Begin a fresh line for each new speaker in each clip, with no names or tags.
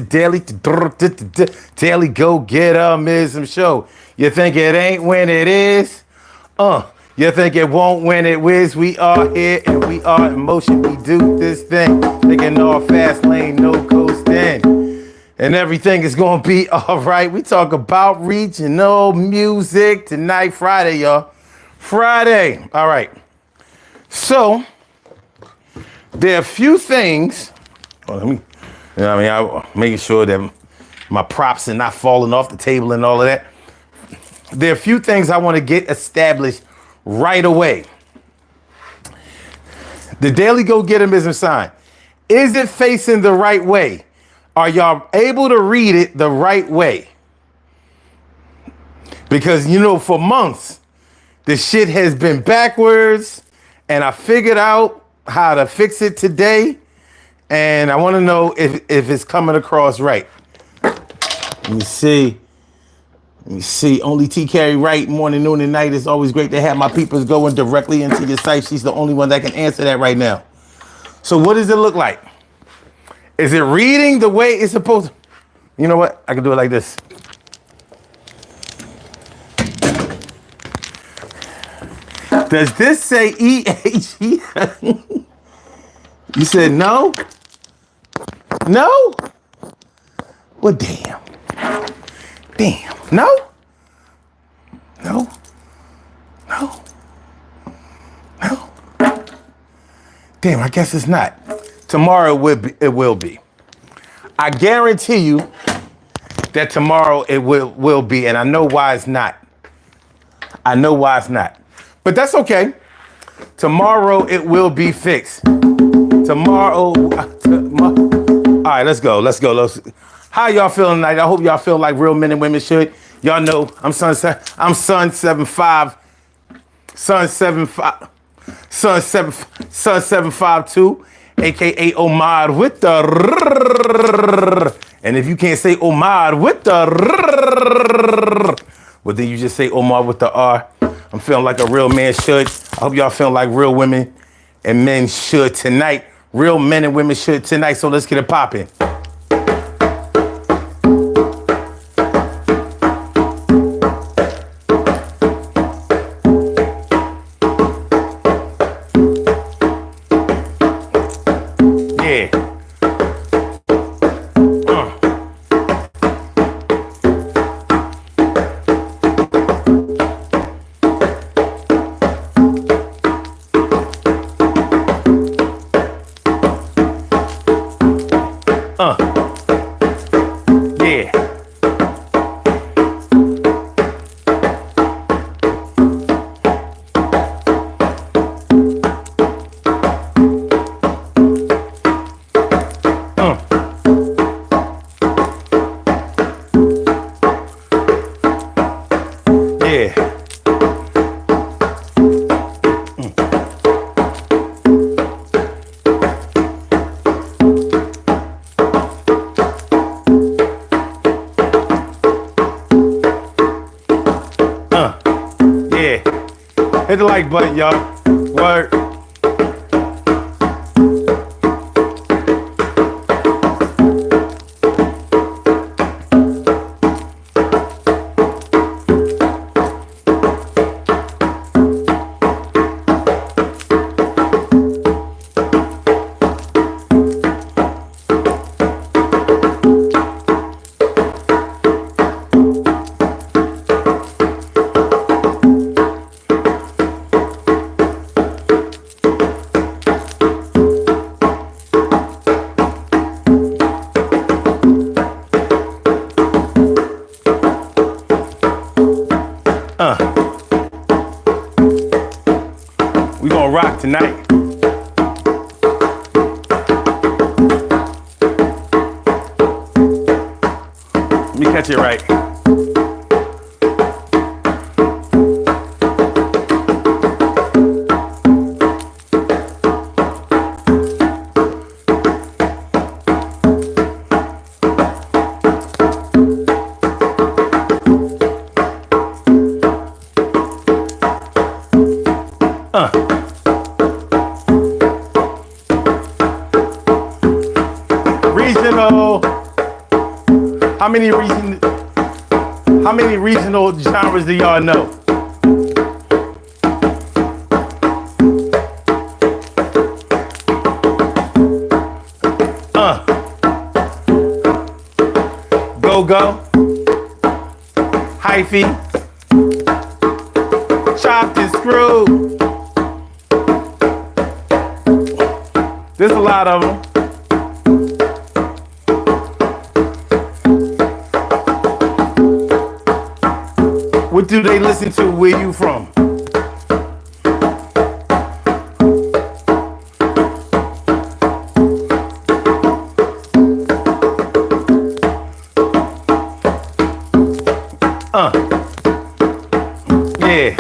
daily go getism show. You think it ain't when it is? You think it won't when it whiz? We are here and we are in motion. We do this thing, taking off fast lane, no coasting, and everything is gonna be all right. We talk about regional music tonight, Friday, y'all. Friday. All right. So there are a few things. Let me. I'm making sure that my props are not falling off the table and all of that. There are a few things I want to get established right away. The Daily Go-Getism sign. Is it facing the right way? Are y'all able to read it the right way? Because, for months, the shit has been backwards, and I figured out how to fix it today. And I want to know if it's coming across right. Let me see. Only T carry right morning, noon, and night. It's always great to have my peoples going directly into your site. She's the only one that can answer that right now. So what does it look like? Is it reading the way it's supposed to? You know what? I can do it like this. Does this say E-H-E? You said no? No? Well, damn. No? No? No? No? Damn, I guess it's not. Tomorrow it will be. I guarantee you that tomorrow it will be, and I know why it's not. But that's okay. Tomorrow it will be fixed. Tomorrow. All right, let's go. How y'all feeling tonight? I hope y'all feel like real men and women should. Y'all know I'm Sun 75, Sun 752, aka Omad with the. And if you can't say Omad with the, well then you just say Omar with the R. I'm feeling like a real man should. I hope y'all feeling like real women and men should tonight. Real men and women should tonight. So let's get it popping. Hit the like button, y'all. Word. We gonna rock tonight. Let me catch it right. Regional How many regional genres do y'all know? Go-go, Hyphy, chopped and screwed. There's a lot of them. What do they listen to? Where you from? Yeah.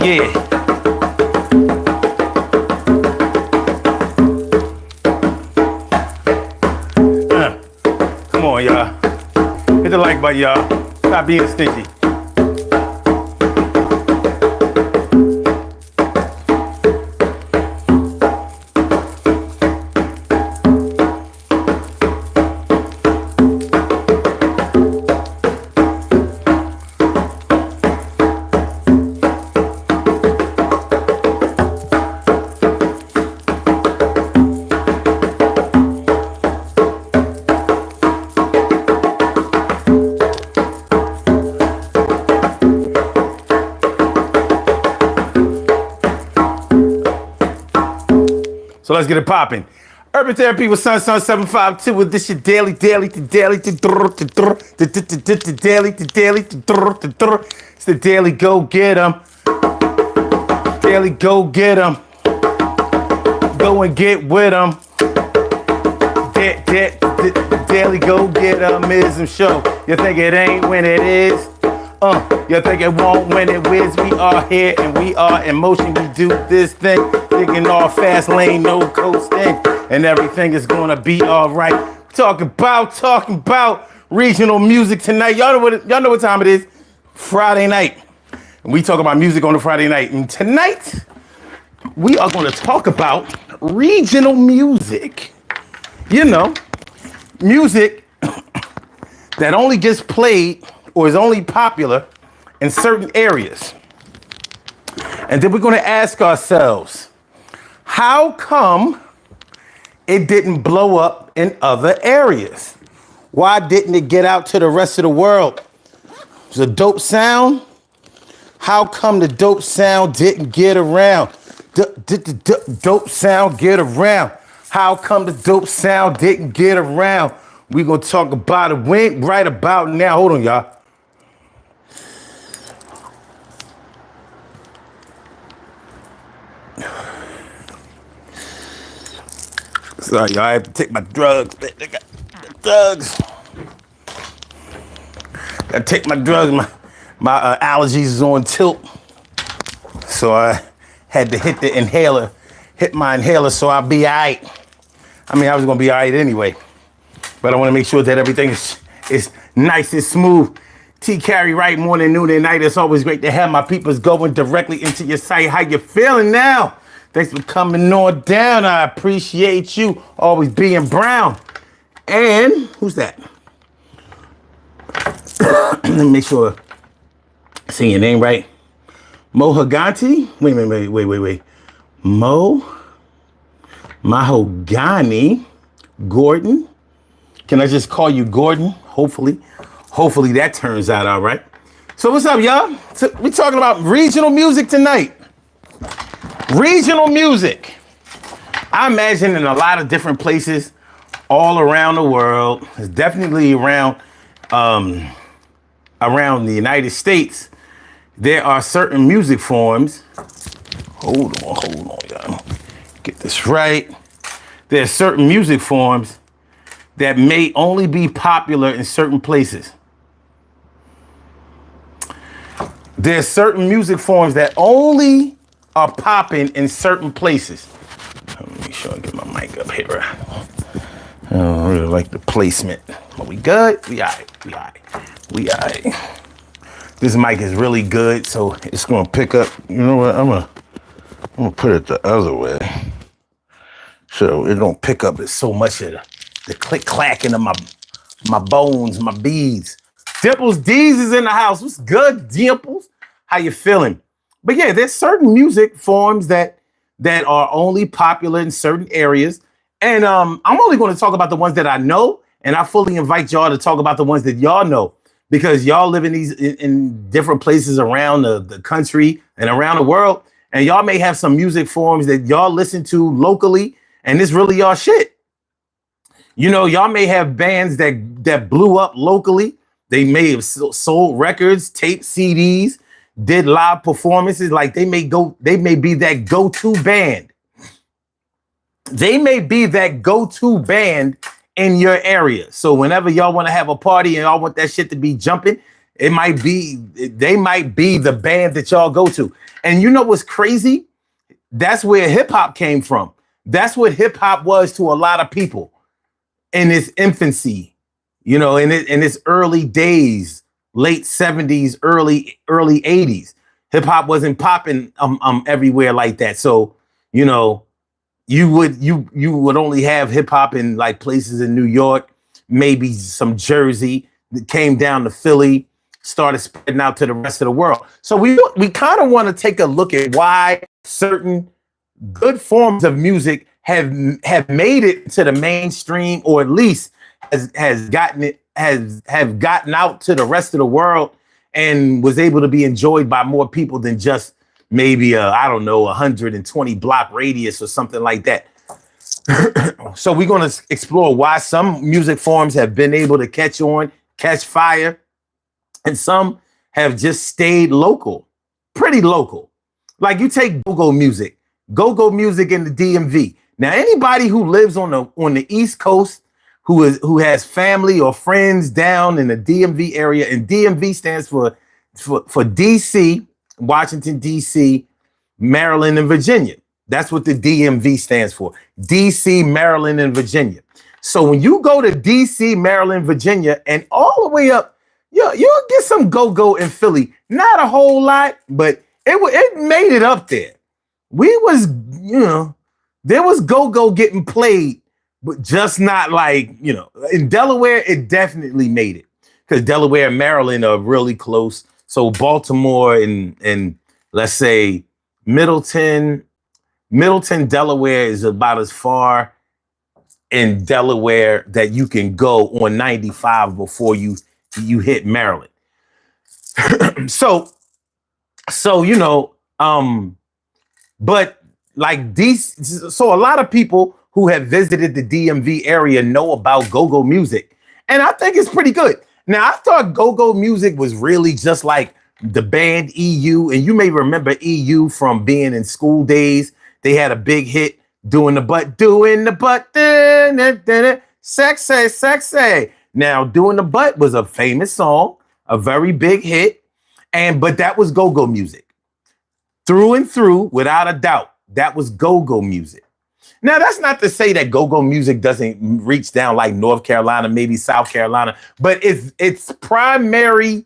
Yeah. Come on, y'all. Hit the like button, y'all. Stop being stingy. So let's get it popping. Urban Therapy with Sun 752 with this your daily. It's the daily go get 'em. Daily go get 'em. Go and get with 'em. Daily go get 'em show. You think it ain't when it is? You think it won't when it whiz? We are here and we are in motion. We do this thing, thinking all fast lane, no coasting, and everything is gonna be all right. Talking about regional music tonight. Y'all know what time it is? Friday night. And we talk about music on a Friday night. And tonight, we are gonna talk about regional music. You know, music that only gets played or is only popular in certain areas. And then we're going to ask ourselves, how come it didn't blow up in other areas? Why didn't it get out to the rest of the world? It's a dope sound. How come the dope sound didn't get around? Dope sound get around. How come the dope sound didn't get around? We're going to talk about it right about now. Hold on, y'all. Sorry, y'all. I have to take my drugs. I got drugs. Gotta take my drugs. My allergies is on tilt. So I had to hit my inhaler so I'll be all right. I mean, I was going to be all right anyway. But I want to make sure that everything is nice and smooth. T Carry right morning, noon, and night. It's always great to have my peoples going directly into your site. How you feeling now? Thanks for coming on down. I appreciate you always being brown. And who's that? Let me make sure I say your name right. Mohaganti? Wait. Mahogany Gordon. Can I just call you Gordon? Hopefully that turns out all right. So what's up, y'all? So we're talking about regional music tonight. Regional music. I imagine in a lot of different places all around the world, it's definitely around the United States, there are certain music forms. Hold on, y'all. Get this right. There are certain music forms that may only be popular in certain places. There are certain music forms that only are popping in certain places. Let me make sure I get my mic up here. I don't really like the placement. But we good? We all right. This mic is really good, so it's gonna pick up. You know what? I'm gonna put it the other way, so it don't pick up so much of the click clacking of my bones, my beads. Dimples D's is in the house. What's good, Dimples? How you feeling? But yeah, there's certain music forms that are only popular in certain areas, and I'm only going to talk about the ones that I know, and I fully invite y'all to talk about the ones that y'all know, because y'all live in different places around the country and around the world, and y'all may have some music forms that y'all listen to locally, and it's really y'all shit. You know, y'all may have bands that blew up locally. They may have sold records, taped CDs, did live performances. Like they may be that go-to band. They may be that go-to band in your area. So whenever y'all want to have a party and y'all want that shit to be jumping, they might be the band that y'all go to. And you know what's crazy? That's where hip hop came from. That's what hip hop was to a lot of people in its infancy, you know, in its early days, late 70s, early 80s. Hip hop wasn't popping everywhere like that. So, you know, you would only have hip hop in like places in New York, maybe some Jersey, that came down to Philly, started spreading out to the rest of the world. So we kind of want to take a look at why certain good forms of music have made it to the mainstream, or at least have gotten out to the rest of the world and was able to be enjoyed by more people than just maybe I don't know, 120 block radius or something like that. So we're going to explore why some music forms have been able to catch fire, and some have just stayed local, pretty local. Like you take go-go music in the DMV. Now, anybody who lives on the East Coast who has family or friends down in the DMV area, and DMV stands for DC, Washington, DC, Maryland, and Virginia. That's what the DMV stands for. DC, Maryland, and Virginia. So when you go to DC, Maryland, Virginia, and all the way up, you'll get some go-go in Philly. Not a whole lot, but it made it up there. There was go-go getting played, but just not like, in Delaware, it definitely made it. Because Delaware and Maryland are really close. So Baltimore and let's say Middleton, Middleton, Delaware is about as far in Delaware that you can go on 95 before you hit Maryland. so you know, but like these, so a lot of people who have visited the DMV area know about go-go music, and I think it's pretty good. Now, I thought go-go music was really just like the band EU, and you may remember EU from being in school days. They had a big hit, doing the butt, sexy, sexy. Now, doing the butt was a famous song, a very big hit, but that was go-go music. Through and through, without a doubt, that was go-go music. Now, that's not to say that go-go music doesn't reach down like North Carolina, maybe South Carolina, but its primary,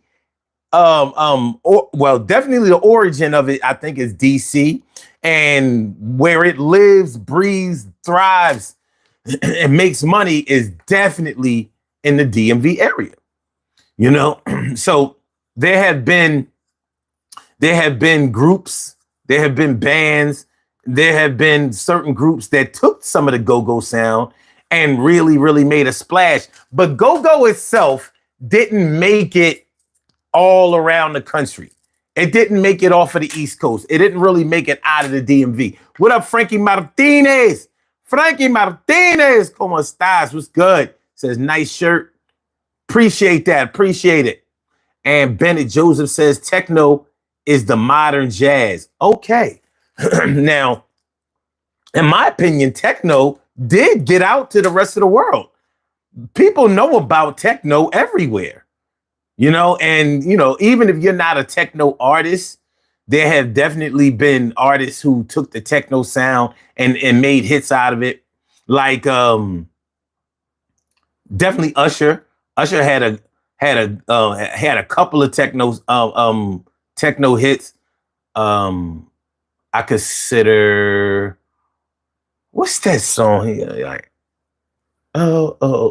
well, definitely the origin of it, I think, is DC, and where it lives, breathes, thrives, and makes money is definitely in the DMV area. You know, so there have been groups, there have been bands, there have been certain groups that took some of the go-go sound and really, really made a splash. But go-go itself didn't make it all around the country. It didn't make it off of the East Coast. It didn't really make it out of the DMV. What up, Frankie Martinez? Frankie Martinez, como estás? What's good? Says, nice shirt. Appreciate that. Appreciate it. And Bennett Joseph says, techno is the modern jazz. Okay. Now, in my opinion, techno did get out to the rest of the world. People know about techno everywhere, you know, and, you know, even if you're not a techno artist, there have definitely been artists who took the techno sound and made hits out of it. Like, definitely Usher. Usher had a couple of techno hits. I consider, what's that song here? Like, oh.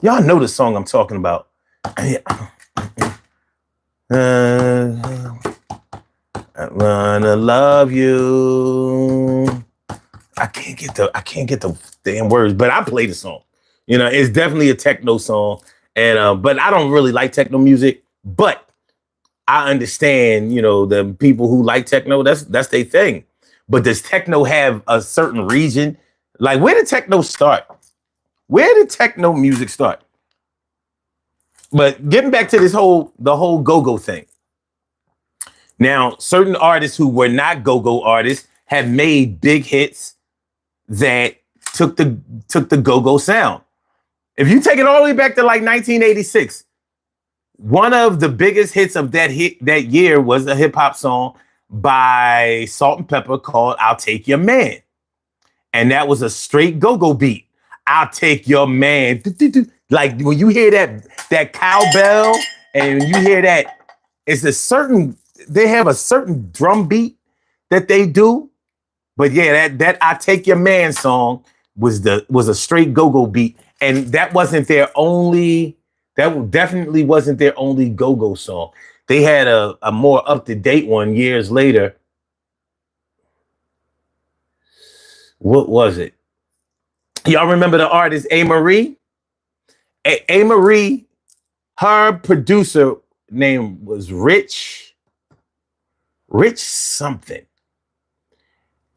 Y'all know the song I'm talking about. I wanna love you. I can't get the damn words, but I play the song. You know, it's definitely a techno song, and but I don't really like techno music. But I understand, you know, the people who like techno. That's their thing. But does techno have a certain region? Like, where did techno start? Where did techno music start? But getting back to the whole go-go thing. Now, certain artists who were not go-go artists have made big hits that took the go-go sound. If you take it all the way back to like 1986, one of the biggest hits of that year was a hip hop song by Salt and Pepper called "I'll Take Your Man," and that was a straight go-go beat. I'll take your man. Like when you hear that cowbell and you hear that, they have a certain drum beat that they do. But yeah, that "I Take Your Man" song was a straight go-go beat, and that definitely wasn't their only go-go song. They had a more up-to-date one years later. What was it? Y'all remember the artist A. Marie? A. Marie, her producer name was Rich something.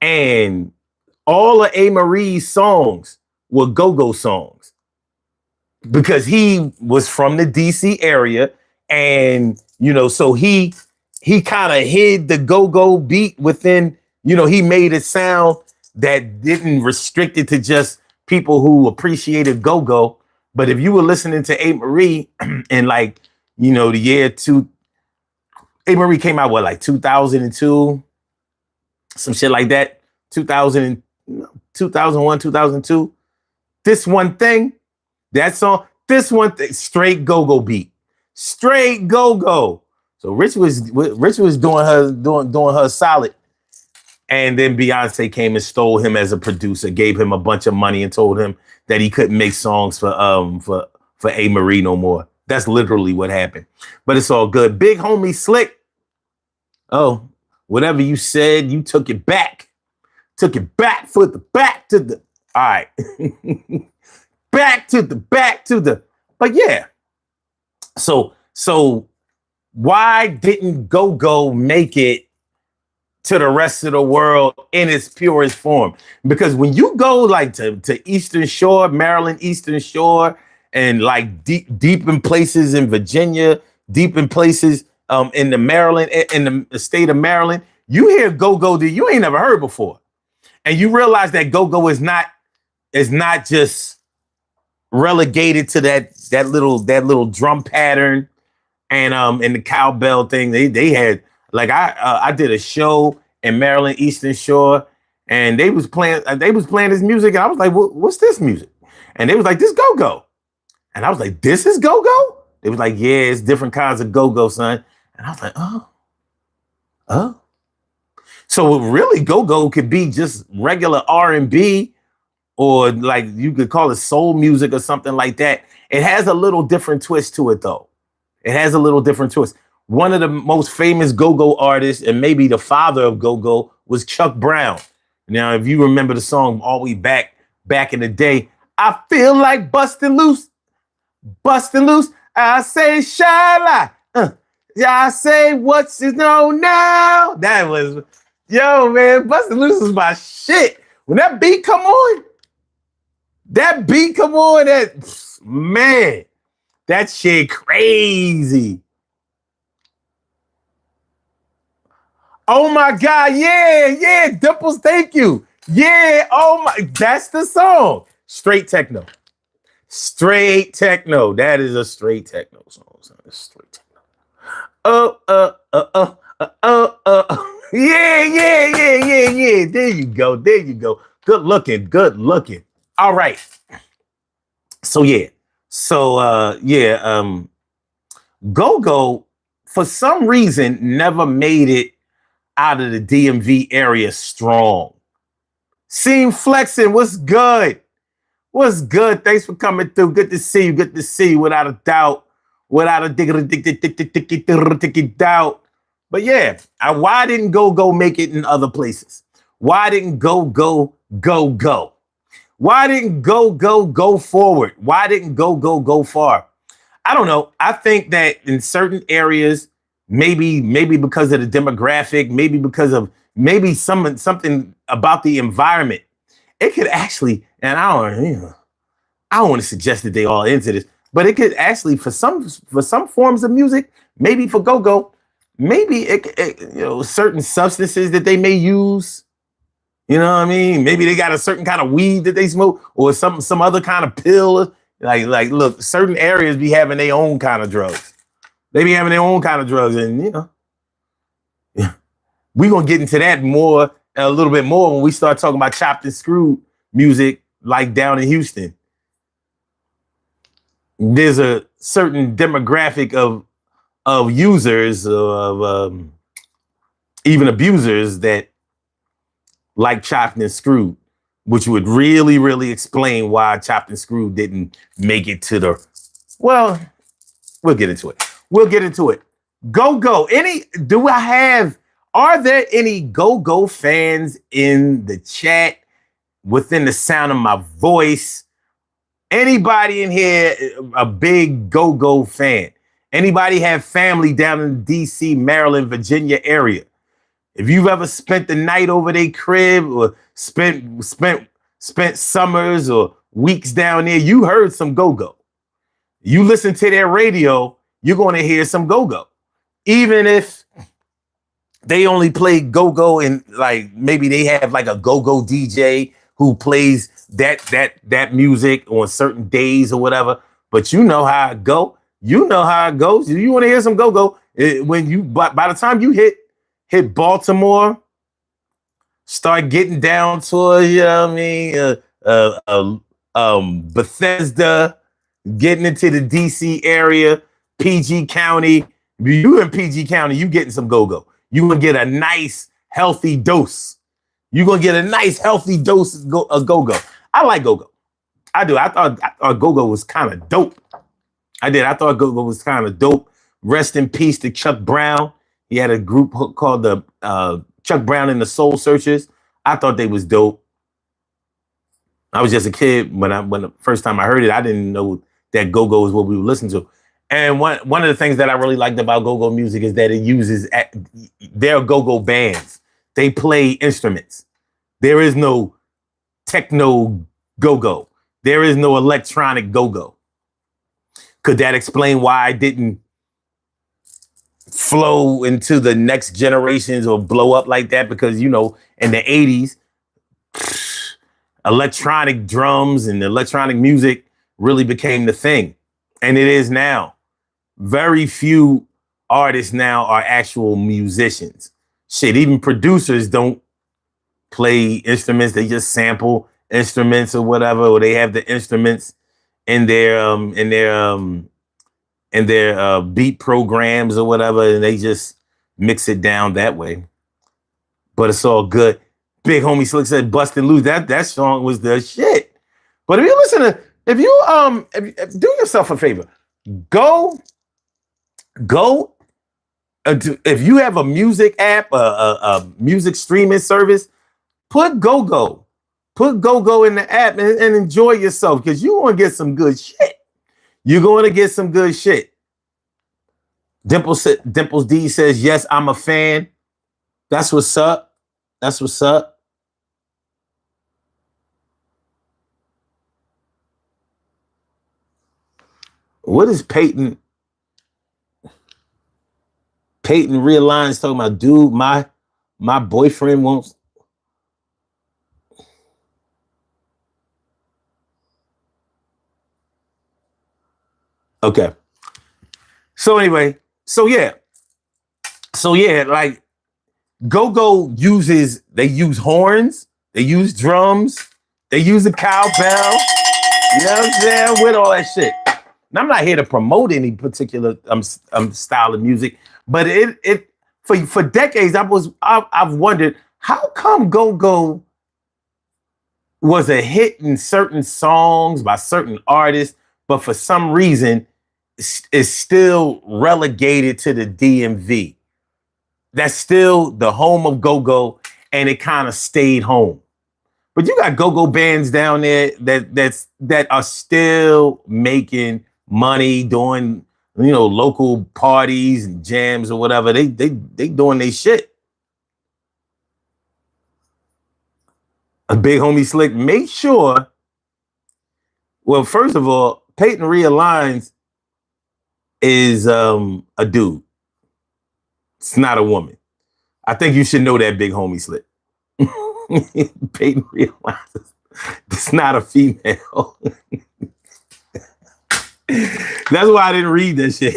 And all of A. Marie's songs were go-go songs because he was from the DC area, and you know, so he kind of hid the go-go beat within, you know, he made it sound that didn't restrict it to just people who appreciated go-go. But if you were listening to A. Marie in like, you know, the year A. Marie came out, what, like 2002, some shit like that, 2001, 2002. This One Thing, that song, This One Thing, straight go-go beat, straight go-go. So Rich was doing her solid. And then Beyonce came and stole him as a producer, gave him a bunch of money, and told him that he couldn't make songs for A. Marie no more. That's literally what happened. But it's all good. Big homie Slick. Oh, whatever you said, you took it back. Took it back for the back to the. All right. back to the. But yeah. So why didn't Go-Go make it to the rest of the world in its purest form? Because when you go like to Eastern Shore, Maryland, Eastern Shore, and like deep in places in Virginia, deep in places in the Maryland, in the state of Maryland, you hear Go-Go that you ain't never heard before. And you realize that Go-Go is not just relegated to that little drum pattern and the cowbell thing. They had, like, I did a show in Maryland, Eastern Shore, and they was playing this music, and I was like, what's this music? And they was like, this Go-Go. And I was like, this is Go-Go? They was like, yeah, it's different kinds of Go-Go, son. And I was like, oh. So really, Go-Go could be just regular R&B, or like you could call it soul music or something like that. It has a little different twist to it, though. It has a little different twist. One of the most famous Go-Go artists, and maybe the father of Go-Go, was Chuck Brown. Now, if you remember the song all the way back in the day, I feel like busting loose. I say, shala. I say, what's it on now? That was, yo, man, busting loose is my shit. When that beat come on, that man, that shit crazy. Oh my God, yeah, Dimples, thank you. Yeah, oh my, that's the song. Straight techno. That is a straight techno song. Straight techno. Yeah. There you go. Good looking. All right. Go-Go, for some reason, never made it out of the DMV area strong. Seam Flexing, what's good? Thanks for coming through. Good to see you, without a doubt. Without a doubt. But yeah, why didn't Go-Go make it in other places? Why didn't Go-Go go? Why didn't Go-Go go forward? Why didn't Go-Go go far? I don't know. I think that in certain areas, maybe because of the demographic, maybe because of something about the environment, it could actually, and I don't want to suggest that they all into this, but it could actually, for some forms of music, maybe for Go-Go, maybe it certain substances that they may use. You know what I mean? Maybe they got a certain kind of weed that they smoke, or some other kind of pill. Like, look, certain areas be having their own kind of drugs. They be having their own kind of drugs, and we're gonna get into that a little bit more when we start talking about chopped and screwed music, like down in Houston. There's a certain demographic of users, of even abusers, that like chopped and screwed, which would really, really explain why chopped and screwed didn't make it to the. Well, we'll get into it. Go-Go. Are there any Go-Go fans in the chat, within the sound of my voice? Anybody in here a big Go-Go fan? Anybody have family down in the DC, Maryland, Virginia area? If you've ever spent the night over their crib, or spent summers or weeks down there, you heard some Go-Go. You listen to their radio, you're going to hear some Go-Go. Even if they only play Go-Go, and like maybe they have like a Go-Go DJ who plays that music on certain days or whatever, but you know how it go. You know how it goes. You want to hear some Go-Go, by the time you hit Baltimore, start getting down towards, Bethesda, getting into the DC area, PG County. You in PG County, you getting some Go-Go. You gonna get a nice, healthy dose. You're gonna get a nice healthy dose of go-go. I like go-go. I do. I thought go-go was kind of dope. I did. I thought go-go was kind of dope. Rest in peace to Chuck Brown. He had a group called the Chuck Brown and the Soul Searchers. I thought they was dope. I was just a kid when the first time I heard it. I didn't know that go-go was what we would listen to. And one of the things that I really liked about go-go music is that it uses their go-go bands. They play instruments. There is no techno go-go. There is no electronic go-go. Could that explain why I didn't flow into the next generations or blow up like that? Because, you know, in the 80s, electronic drums and electronic music really became the thing. And it is now. Very few artists now are actual musicians. Shit, even producers don't play instruments. They just sample instruments or whatever, or they have the instruments in their beat programs or whatever, and they just mix it down that way. But it's all good. Big homie Slick said "Bustin' Loose." That song was the shit. But if you listen to, if do yourself a favor, go. If you have a music app, a music streaming service, put go-go in the app and enjoy yourself, because you're going to get some good shit. You're going to get some good shit. Dimples D says, yes, I'm a fan. That's what's up. That's what's up. What is Peyton? Peyton Realigns talking about, dude, my boyfriend won't. Okay. So anyway, so yeah, like go-go they use horns, they use drums, they use a cowbell. You know what I'm saying? With all that shit. Now, I'm not here to promote any particular style of music, but it for decades I've wondered, how come go-go was a hit in certain songs by certain artists, but for some reason is still relegated to the DMV. That's still the home of go-go, and it kind of stayed home. But you got go-go bands down there that are still making money, doing, you know, local parties and jams or whatever. They doing their shit. A big homie Slick, make sure. Well, first of all, Peyton Realigns is a dude. It's not a woman. I think you should know that, big homie Slick. Peyton realizes it's not a female. That's why I didn't read that shit.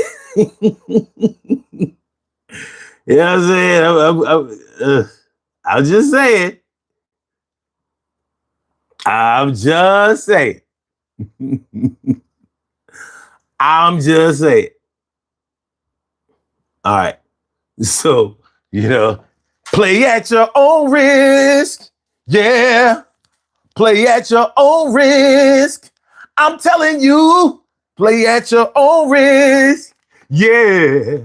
You know what I'm saying? I'm just saying. I'm just saying. I'm just saying. All right. So, you know, play at your own risk. Yeah. Play at your own risk. I'm telling you, play at your own risk. Yeah.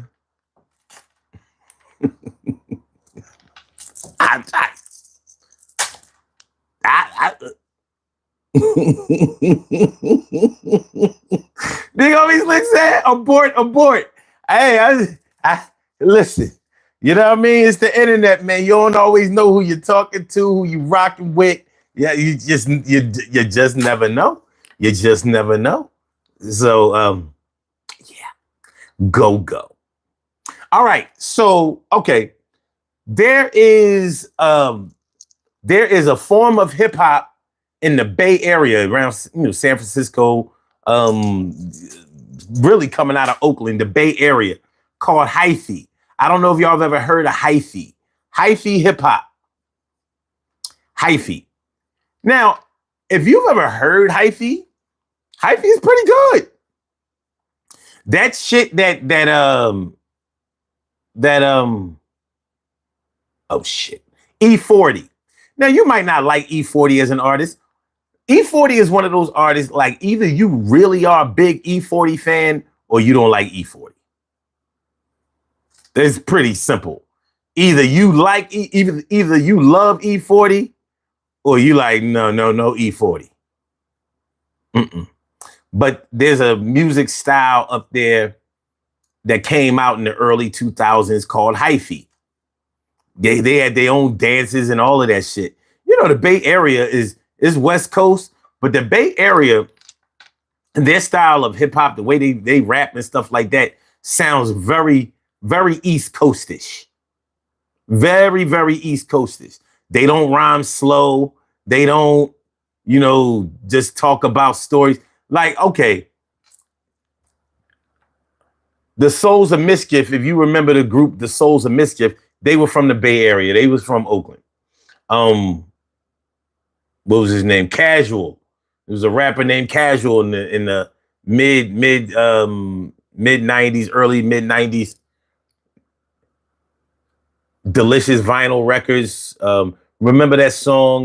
Big homie Slick said, abort. Hey, I listen. You know what I mean? It's the internet, man. You don't always know who you're talking to, who you rocking with. Yeah, you just never know. You just never know. So yeah, go. All right. So okay, there is a form of hip hop in the Bay Area around, you know, San Francisco, really coming out of Oakland, the Bay Area, called Hyphy. I don't know if y'all have ever heard of Hyphy. Hyphy hip hop. Hyphy. Now, if you've ever heard Hyphy is pretty good. That shit oh shit. E40. Now, you might not like E40 as an artist. E40 is one of those artists, like either you really are a big E40 fan or you don't like E40. It's pretty simple. Either you like either you love E40 or you like no E40. Mm-mm. But there's a music style up there that came out in the early 2000s called Hyphy. They had their own dances and all of that shit. You know, the Bay Area is West Coast, but the Bay Area, their style of hip hop, the way they rap and stuff like that, sounds very, very East Coastish. Very, very East Coastish. They don't rhyme slow. They don't, just talk about stories. Like, okay, the Souls of Mischief, if you remember the group, the Souls of Mischief, they were from the Bay Area. They was from Oakland. What was his name? Casual. There was a rapper named Casual in the mid 90s, early mid 90s. Delicious Vinyl Records. Remember that song?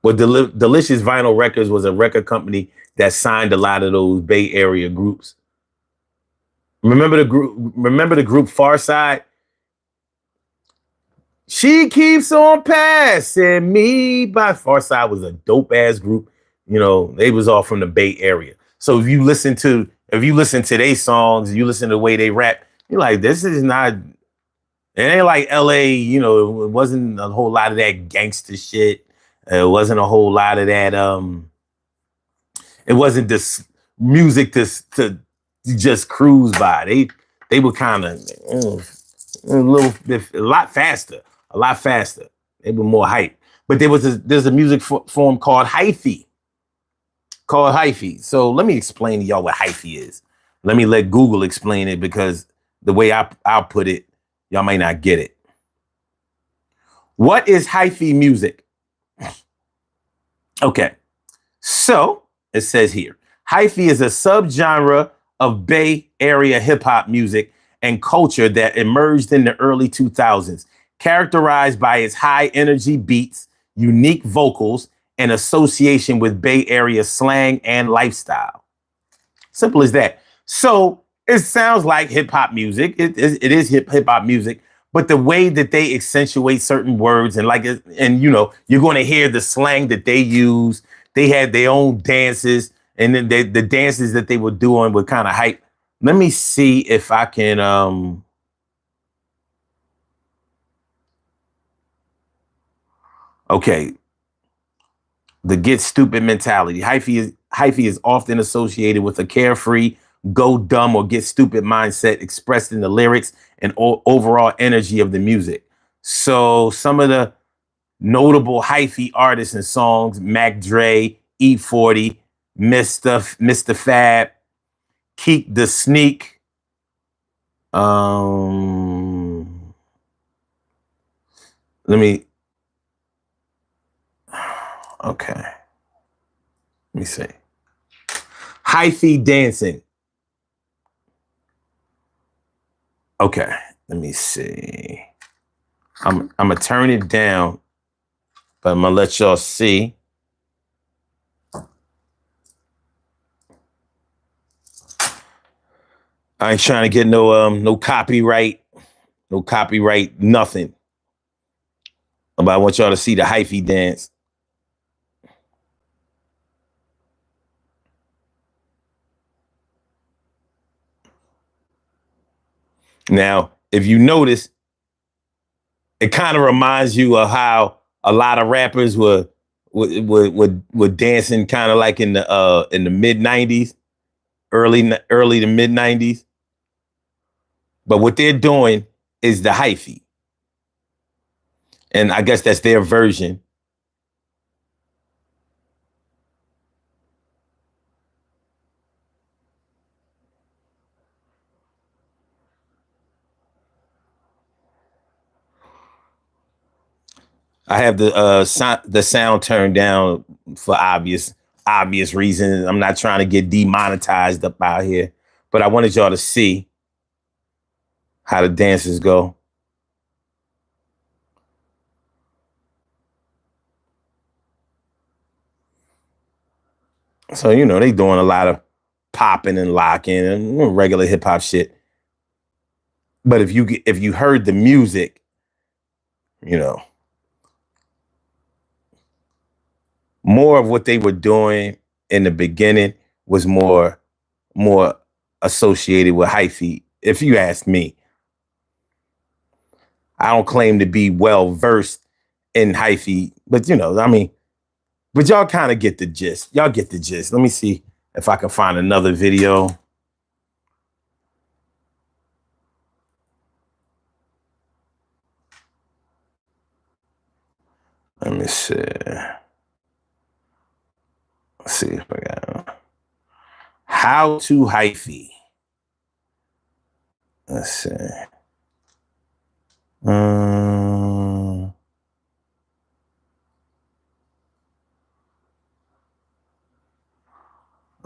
Delicious Vinyl Records was a record company that signed a lot of those Bay Area groups. Remember the group Farside? She keeps on passing me by. Farside was a dope ass group. They was all from the Bay Area. So if you listen to their songs, you listen to the way they rap, you're like, this is not. It ain't like LA. It wasn't a whole lot of that gangster shit. It wasn't a whole lot of that. It wasn't this music to just cruise by. They were kind of a lot faster. They were more hype. But there's a music form called Hyphy. So let me explain to y'all what Hyphy is. Let me let Google explain it, because the way I'll put it, y'all might not get it. What is Hyphy music? Okay, so it says here, Hyphy is a subgenre of Bay Area hip hop music and culture that emerged in the early 2000s, characterized by its high energy beats, unique vocals, and association with Bay Area slang and lifestyle. Simple as that. So it sounds like hip hop music. It is hip hop music, but the way that they accentuate certain words and you're going to hear the slang that they use. They had their own dances, and then the dances that they were doing were kind of hype. Let me see if I can. Okay. The get stupid mentality. Hyphy is often associated with a carefree, go dumb or get stupid mindset expressed in the lyrics and overall energy of the music. So some of the notable Hyphy artists and songs: Mac Dre, E40, Mr. Fab, Keek the Sneak. Okay. Let me see. Hyphy dancing. Okay. Let me see. I'm gonna turn it down, but I'm gonna let y'all see. I ain't trying to get no copyright, nothing. But I want y'all to see the Hyphy dance. Now, if you notice, it kind of reminds you of how a lot of rappers were dancing kind of like in the mid 90s, early to mid 90s. But what they're doing is the Hyphy. And I guess that's their version. I have the sound turned down for obvious reasons. I'm not trying to get demonetized up out here, but I wanted y'all to see how the dances go. So, you know, they doing a lot of popping and locking and regular hip hop shit. But if you heard the music, you know, more of what they were doing in the beginning was more associated with Hyphy. If you ask me, I don't claim to be well versed in Hyphy, but you know, I mean, but y'all kind of get the gist. Y'all get the gist. Let me see if I can find another video. Let me see. Let's see if I got how to Hyphy. Let's see.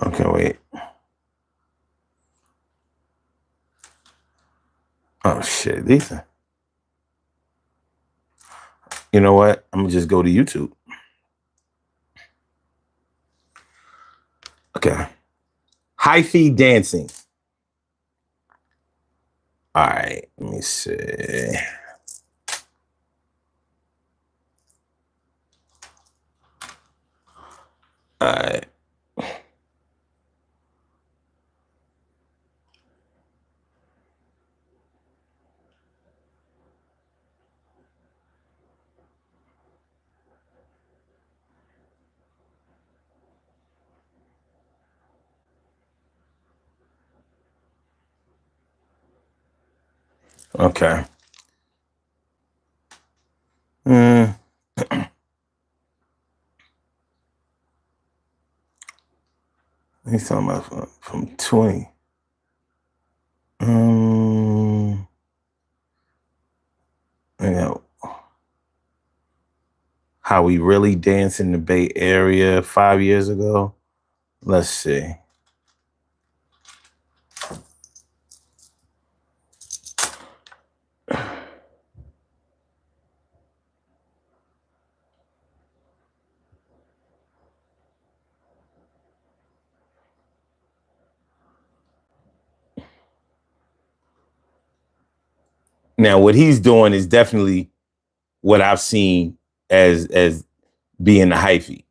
Okay, wait. Oh shit, these are. You know what? I'm gonna just go to YouTube. Okay. Hyphy dancing. All right, let me see. All right. Okay. Mm. He's talking about from 20. You know, how we really danced in the Bay Area 5 years ago. Let's see. Now, what he's doing is definitely what I've seen as being the Hyphy.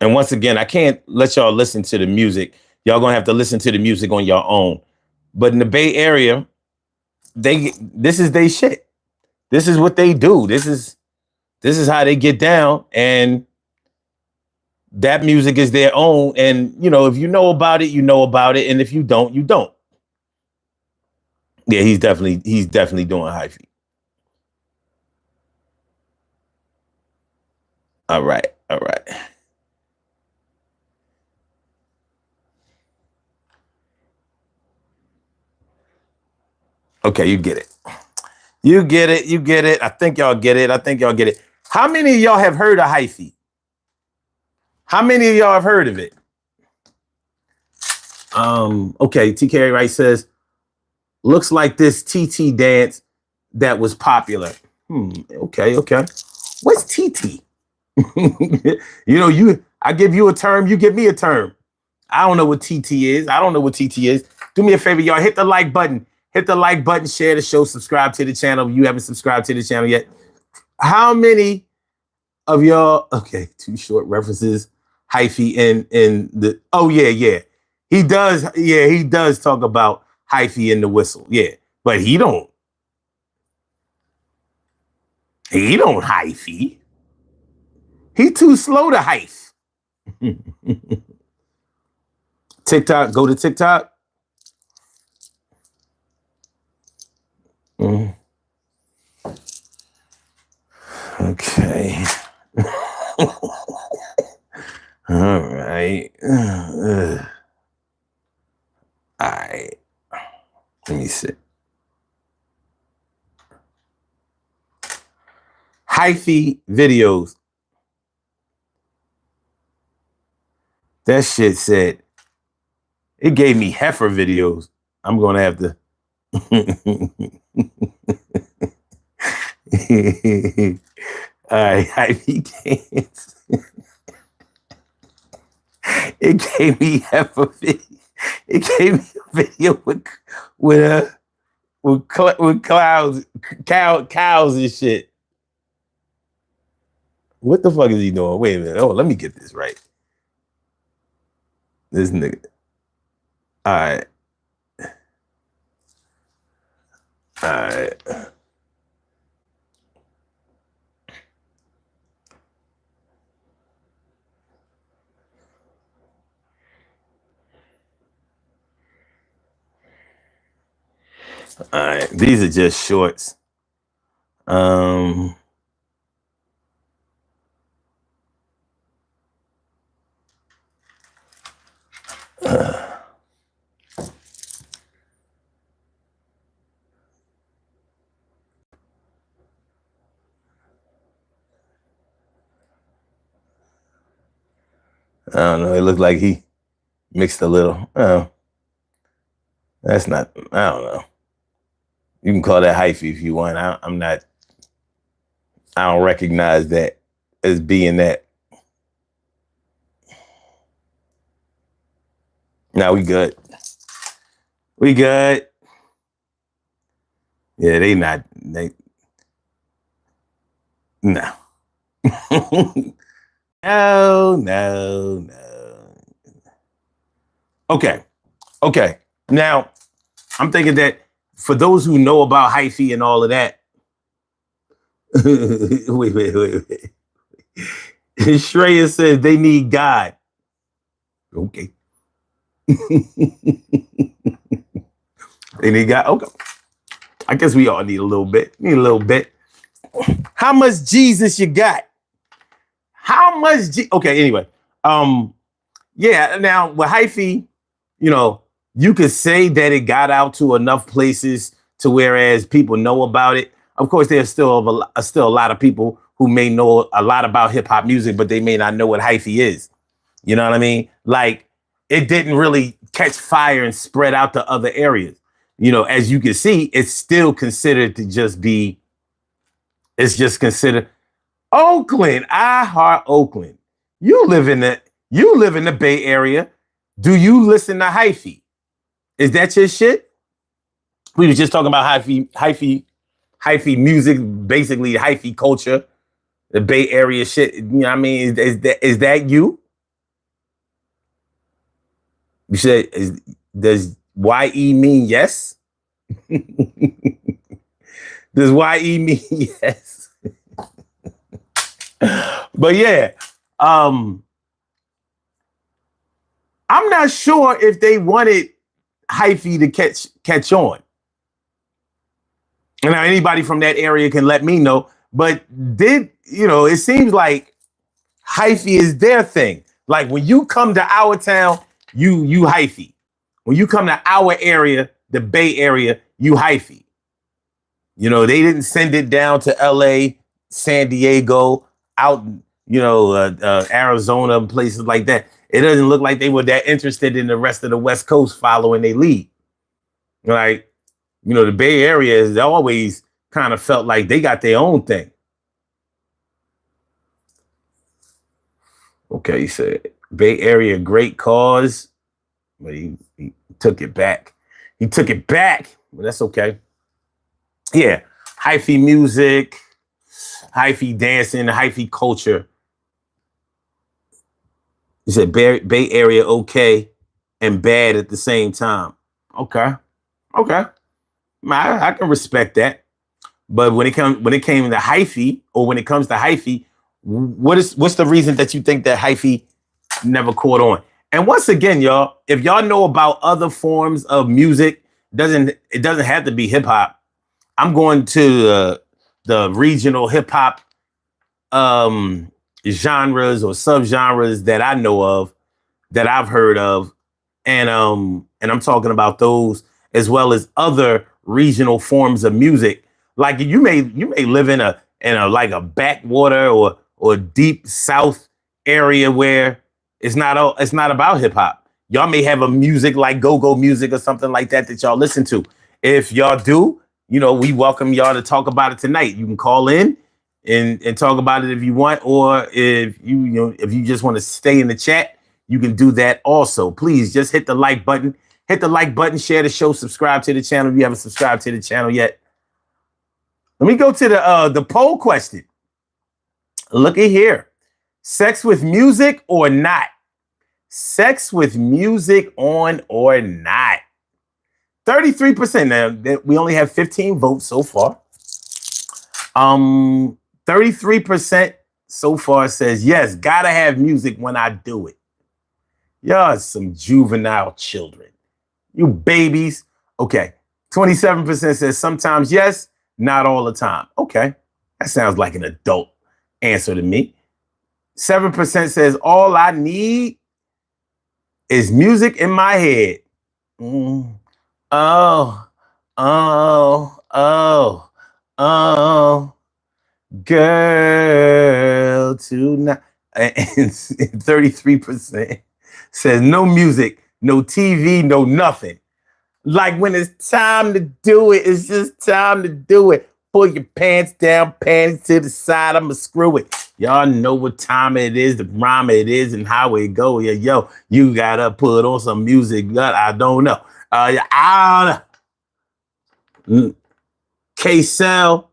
And once again, I can't let y'all listen to the music. Y'all gonna have to listen to the music on your own. But in the Bay Area, this is they shit. This is what they do. This is how they get down, and that music is their own. And you know, if you know about it, you know about it, and if you don't, you don't. Yeah, he's definitely doing Hyphy. All right, all right. Okay, you get it. You get it. You get it. I think y'all get it. I think y'all get it. How many of y'all have heard of Hyphy? How many of y'all have heard of it? Okay, TK Wright says, looks like this TT dance that was popular. Okay, okay. What's TT? I give you a term, you give me a term. I don't know what TT is. I don't know what TT is. Do me a favor, y'all. Hit the like button. Hit the like button, share the show, subscribe to the channel. If you haven't subscribed to the channel yet. How many of y'all? Okay, two short references. Hyphy in the. Oh yeah, yeah. He does. Yeah, he does talk about Hyphy in the whistle. Yeah, but he don't. He don't Hyphy. He too slow to hype. TikTok. Go to TikTok. Okay. All right. All right. Let me see. Hyphy videos. That shit said it gave me heifer videos. I'm gonna have to All right, Hyphy dance. It gave me half a video. It gave me a video with with clouds, cows and shit. What the fuck is he doing? Wait a minute. Oh, let me get this right. This nigga. All right. All right. All right. These are just shorts. I don't know. It looked like he mixed a little. Oh, that's not. I don't know. You can call that hyphy if you want. I'm not. I don't recognize that as being that. Now we good. We good. Yeah, they not. They no. No. Okay. Now, I'm thinking that for those who know about Hyphy and all of that, wait. Shreya says they need God. Okay. They need God. Okay. I guess we all need a little bit. How much Jesus you got? How much? Okay. Anyway. Yeah. Now with Hyphy, you could say that it got out to enough places to whereas people know about it. Of course, there's still a lot of people who may know a lot about hip hop music, but they may not know what Hyphy is. You know what I mean? Like it didn't really catch fire and spread out to other areas. As you can see, it's still considered to just be. It's just considered Oakland. I heart Oakland. You live in the Bay Area. Do you listen to Hyphy? Is that your shit? We were just talking about Hyphy music, basically Hyphy culture, the Bay Area shit. You know what I mean? Is that you? You said, does YE mean yes? Does YE mean yes? But yeah, I'm not sure if they wanted Hyphy to catch on. And now anybody from that area can let me know. But it seems like Hyphy is their thing. Like when you come to our town, you Hyphy. When you come to our area, the Bay Area, you Hyphy. They didn't send it down to LA, San Diego, out, Arizona, places like that. It doesn't look like they were that interested in the rest of the West Coast following their lead. Like, the Bay Area has always kind of felt like they got their own thing. Okay, he said Bay Area, great cause, but he took it back. But that's okay. Yeah, Hyphy music, Hyphy dancing, Hyphy culture. He said Bay Area okay and bad at the same time. Okay. I can respect that. But when it came to Hyphy, or when it comes to Hyphy, what's the reason that you think that Hyphy never caught on? And once again, y'all, if y'all know about other forms of music, it doesn't have to be hip hop. I'm going to the regional hip hop genres or subgenres that I know of, that I've heard of, and I'm talking about those as well as other regional forms of music. Like you may live in a like a backwater or deep south area where it's not about hip hop. Y'all may have a music like go-go music or something like that y'all listen to. If y'all do, we welcome y'all to talk about it tonight. You can call in and talk about it if you want, or if you just want to stay in the chat, you can do that also. Please just hit the like button. Hit the like button, share the show, subscribe to the channel if you haven't subscribed to the channel yet. Let me go to the poll question. Look at here. Sex with music or not? Sex with music on or not? 33%. Now, we only have 15 votes so far. 33% so far says yes, gotta have music when I do it. Y'all some juvenile children. You babies. Okay. 27% says sometimes yes, not all the time. Okay. That sounds like an adult answer to me. 7% says all I need is music in my head. Oh, girl, tonight. And 33% says no music, no TV, no nothing. Like when it's time to do it, it's just time to do it. Pull your pants down, panties to the side, I'ma screw it. Y'all know what time it is, the rhyme it is, and how it go. Yeah, yo, you gotta put on some music, but I don't know. K-Cell,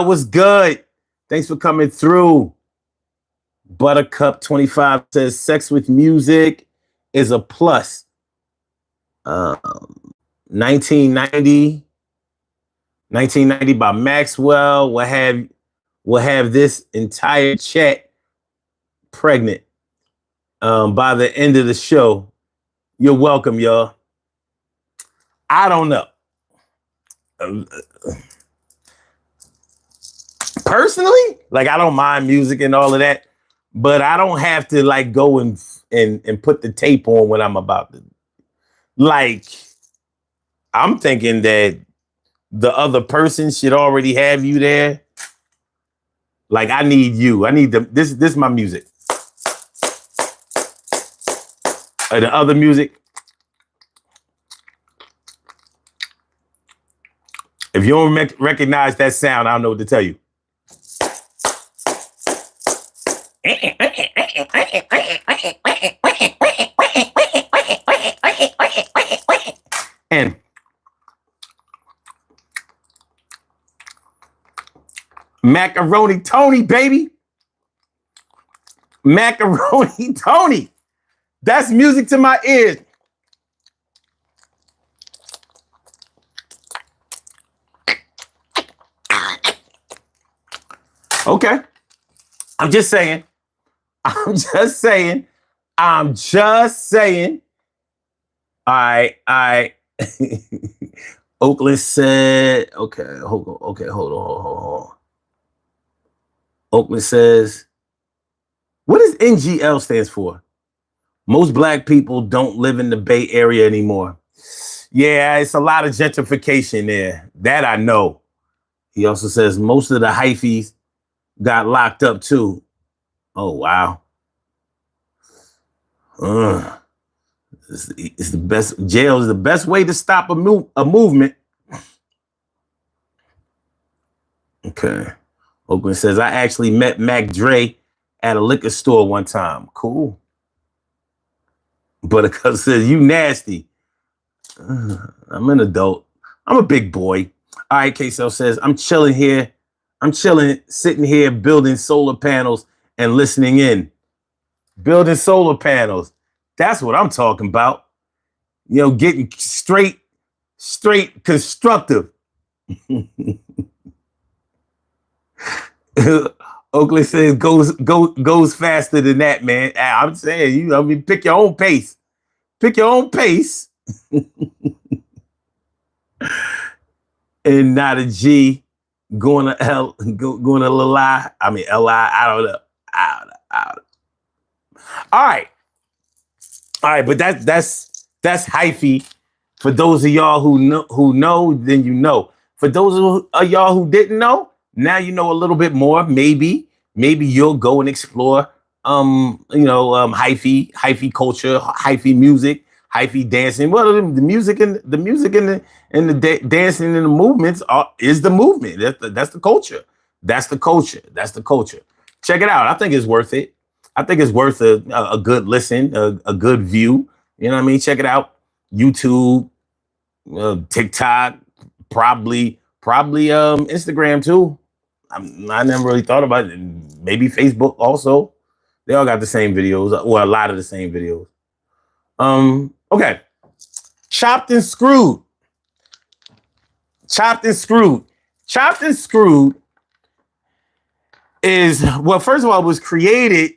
what's good? Thanks for coming through. Buttercup 25 says sex with music is a plus. 1990 by Maxwell will have this entire chat pregnant by the end of the show. You're welcome, y'all. I don't know. Personally, like I don't mind music and all of that, but I don't have to like go and put the tape on when I'm about to. Like, I'm thinking that the other person should already have you there. Like, I need you. I need this is my music. The other music. If you don't recognize that sound, I don't know what to tell you. And Macaroni Tony, baby. Macaroni Tony. That's music to my ears. Okay. I'm just saying. All right. Oakland said, okay, hold on. Oakland says, what does NGL stands for? Most black people don't live in the Bay Area anymore. Yeah, it's a lot of gentrification there. That I know. He also says most of the Hyphys got locked up too. Oh, wow. It's the best. Jail is the best way to stop a movement. Okay. Oakland says, I actually met Mac Dre at a liquor store one time. Cool. But it says, you nasty. I'm an adult. I'm a big boy. All right, K-Cell says, I'm chilling, sitting here building solar panels and listening in. Building solar panels. That's what I'm talking about. Getting straight constructive. Oakland says goes faster than that, man. I'm saying, pick your own pace. Pick your own pace. And not a G going to going to Li. I mean Li. I don't know. All right, but that's Hyphy. For those of y'all who know, then you know. For those of y'all who didn't know, now you know a little bit more. Maybe you'll go and explore hyphy culture, hyphy music, Hyphy dancing. Well, the music and dancing and the movements is the movement. That's the culture. That's the culture. That's the culture. Check it out. I think it's worth it. I think it's worth a good listen, a good view. You know what I mean? Check it out. YouTube, TikTok, probably Instagram too. I never really thought about it. Maybe Facebook also. They all got the same videos, or a lot of the same videos. Okay. Chopped and Screwed. Chopped and Screwed. Chopped and Screwed is, well, first of all, it was created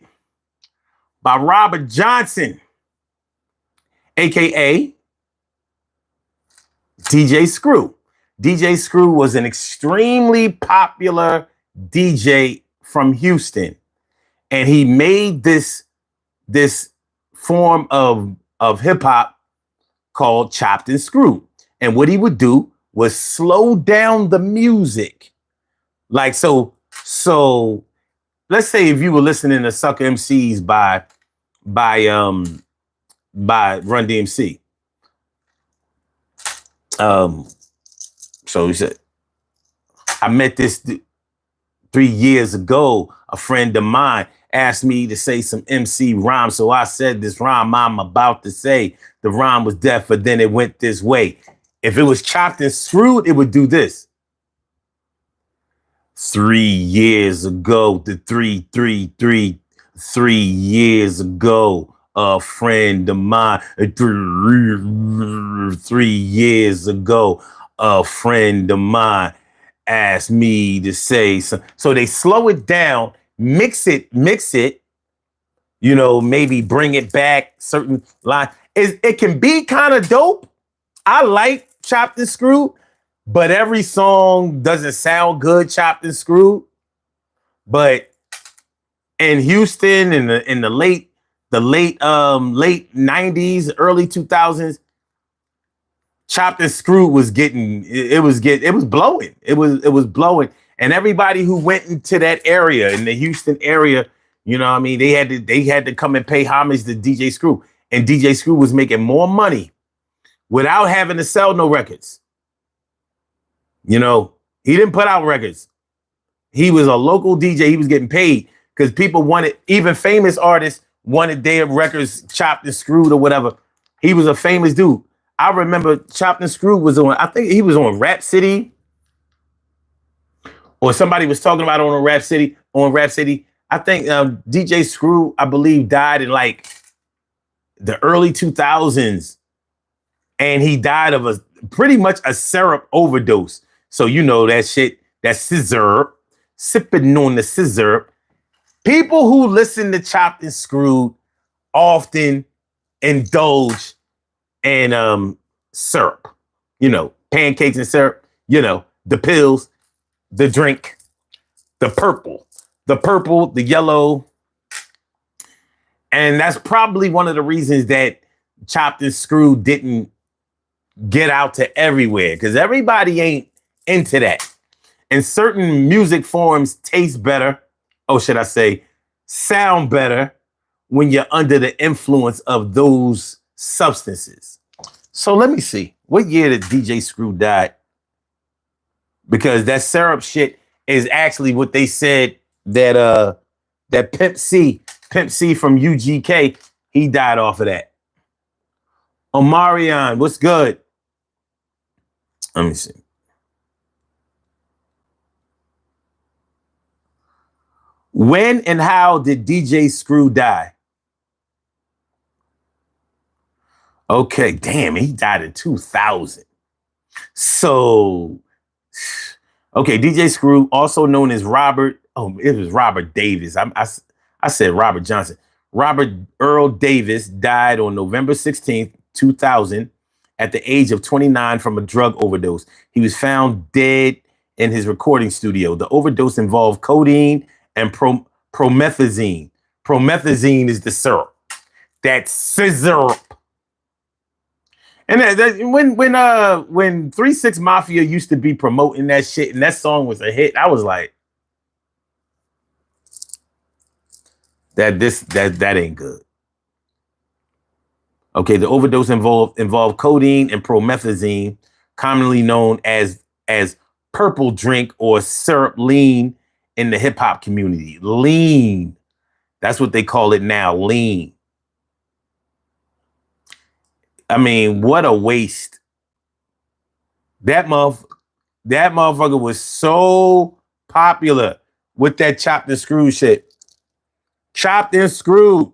by Robert Johnson, aka DJ Screw. DJ Screw was an extremely popular DJ from Houston, and he made this form of hip hop called Chopped and Screwed. And what he would do was slow down the music. Like, so let's say if you were listening to Sucker MCs by Run DMC. So he said, I met this 3 years ago. A friend of mine asked me to say some MC rhyme. So I said this rhyme I'm about to say. The rhyme was deaf, but then it went this way. If it was Chopped and Screwed, it would do this. 3 years ago, 3 years ago, a friend of mine, 3 years ago, a friend of mine asked me to say something. So they slow it down, mix it, you know, maybe bring it back, certain line. It can be kind of dope. I like Chopped and Screwed, but every song doesn't sound good chopped and screwed. But in Houston in the late 90s, early 2000s, Chopped and Screwed was blowing. It was blowing. And everybody who went into that area, in the Houston area, you know what I mean, they had to come and pay homage to DJ Screw. And DJ Screw was making more money without having to sell no records. You know, he didn't put out records. He was a local DJ. He was getting paid because people wanted, even famous artists wanted their records chopped and screwed or whatever. He was a famous dude. I remember Chopped and Screwed was on, I think he was on Rap City, or somebody was talking about it on Rap City. I think DJ Screw, I believe, died in like the early 2000s. And he died of pretty much a syrup overdose. So you know that shit, that scissor, sipping on the scissor. People who listen to Chopped and Screwed often indulge in syrup. You know, pancakes and syrup, you know, the pills, the drink, the purple, the yellow. And that's probably one of the reasons that Chopped and Screwed didn't get out to everywhere, because everybody ain't into that. And certain music forms taste better, or should I say, sound better when you're under the influence of those substances. So let me see. What year did DJ Screw die? Because that syrup shit is actually what they said that that Pimp C from UGK, he died off of that. Omarion, what's good? Let me see. When and how did DJ Screw die? Okay, damn, he died in 2000. So, okay, DJ Screw, also known as Robert, it was Robert Davis. I said Robert Johnson. Robert Earl Davis died on November 16th, 2000, at the age of 29 from a drug overdose. He was found dead in his recording studio. The overdose involved codeine and promethazine. Promethazine is the syrup. That's scissor. And when 3 6 Mafia used to be promoting that shit and that song was a hit, I was like, that ain't good. Okay, the overdose involved codeine and promethazine, commonly known as purple drink or syrup lean in the hip hop community. Lean. That's what they call it now, lean. I mean, what a waste. That motherfucker was so popular with that chopped and screwed shit. Chopped and screwed.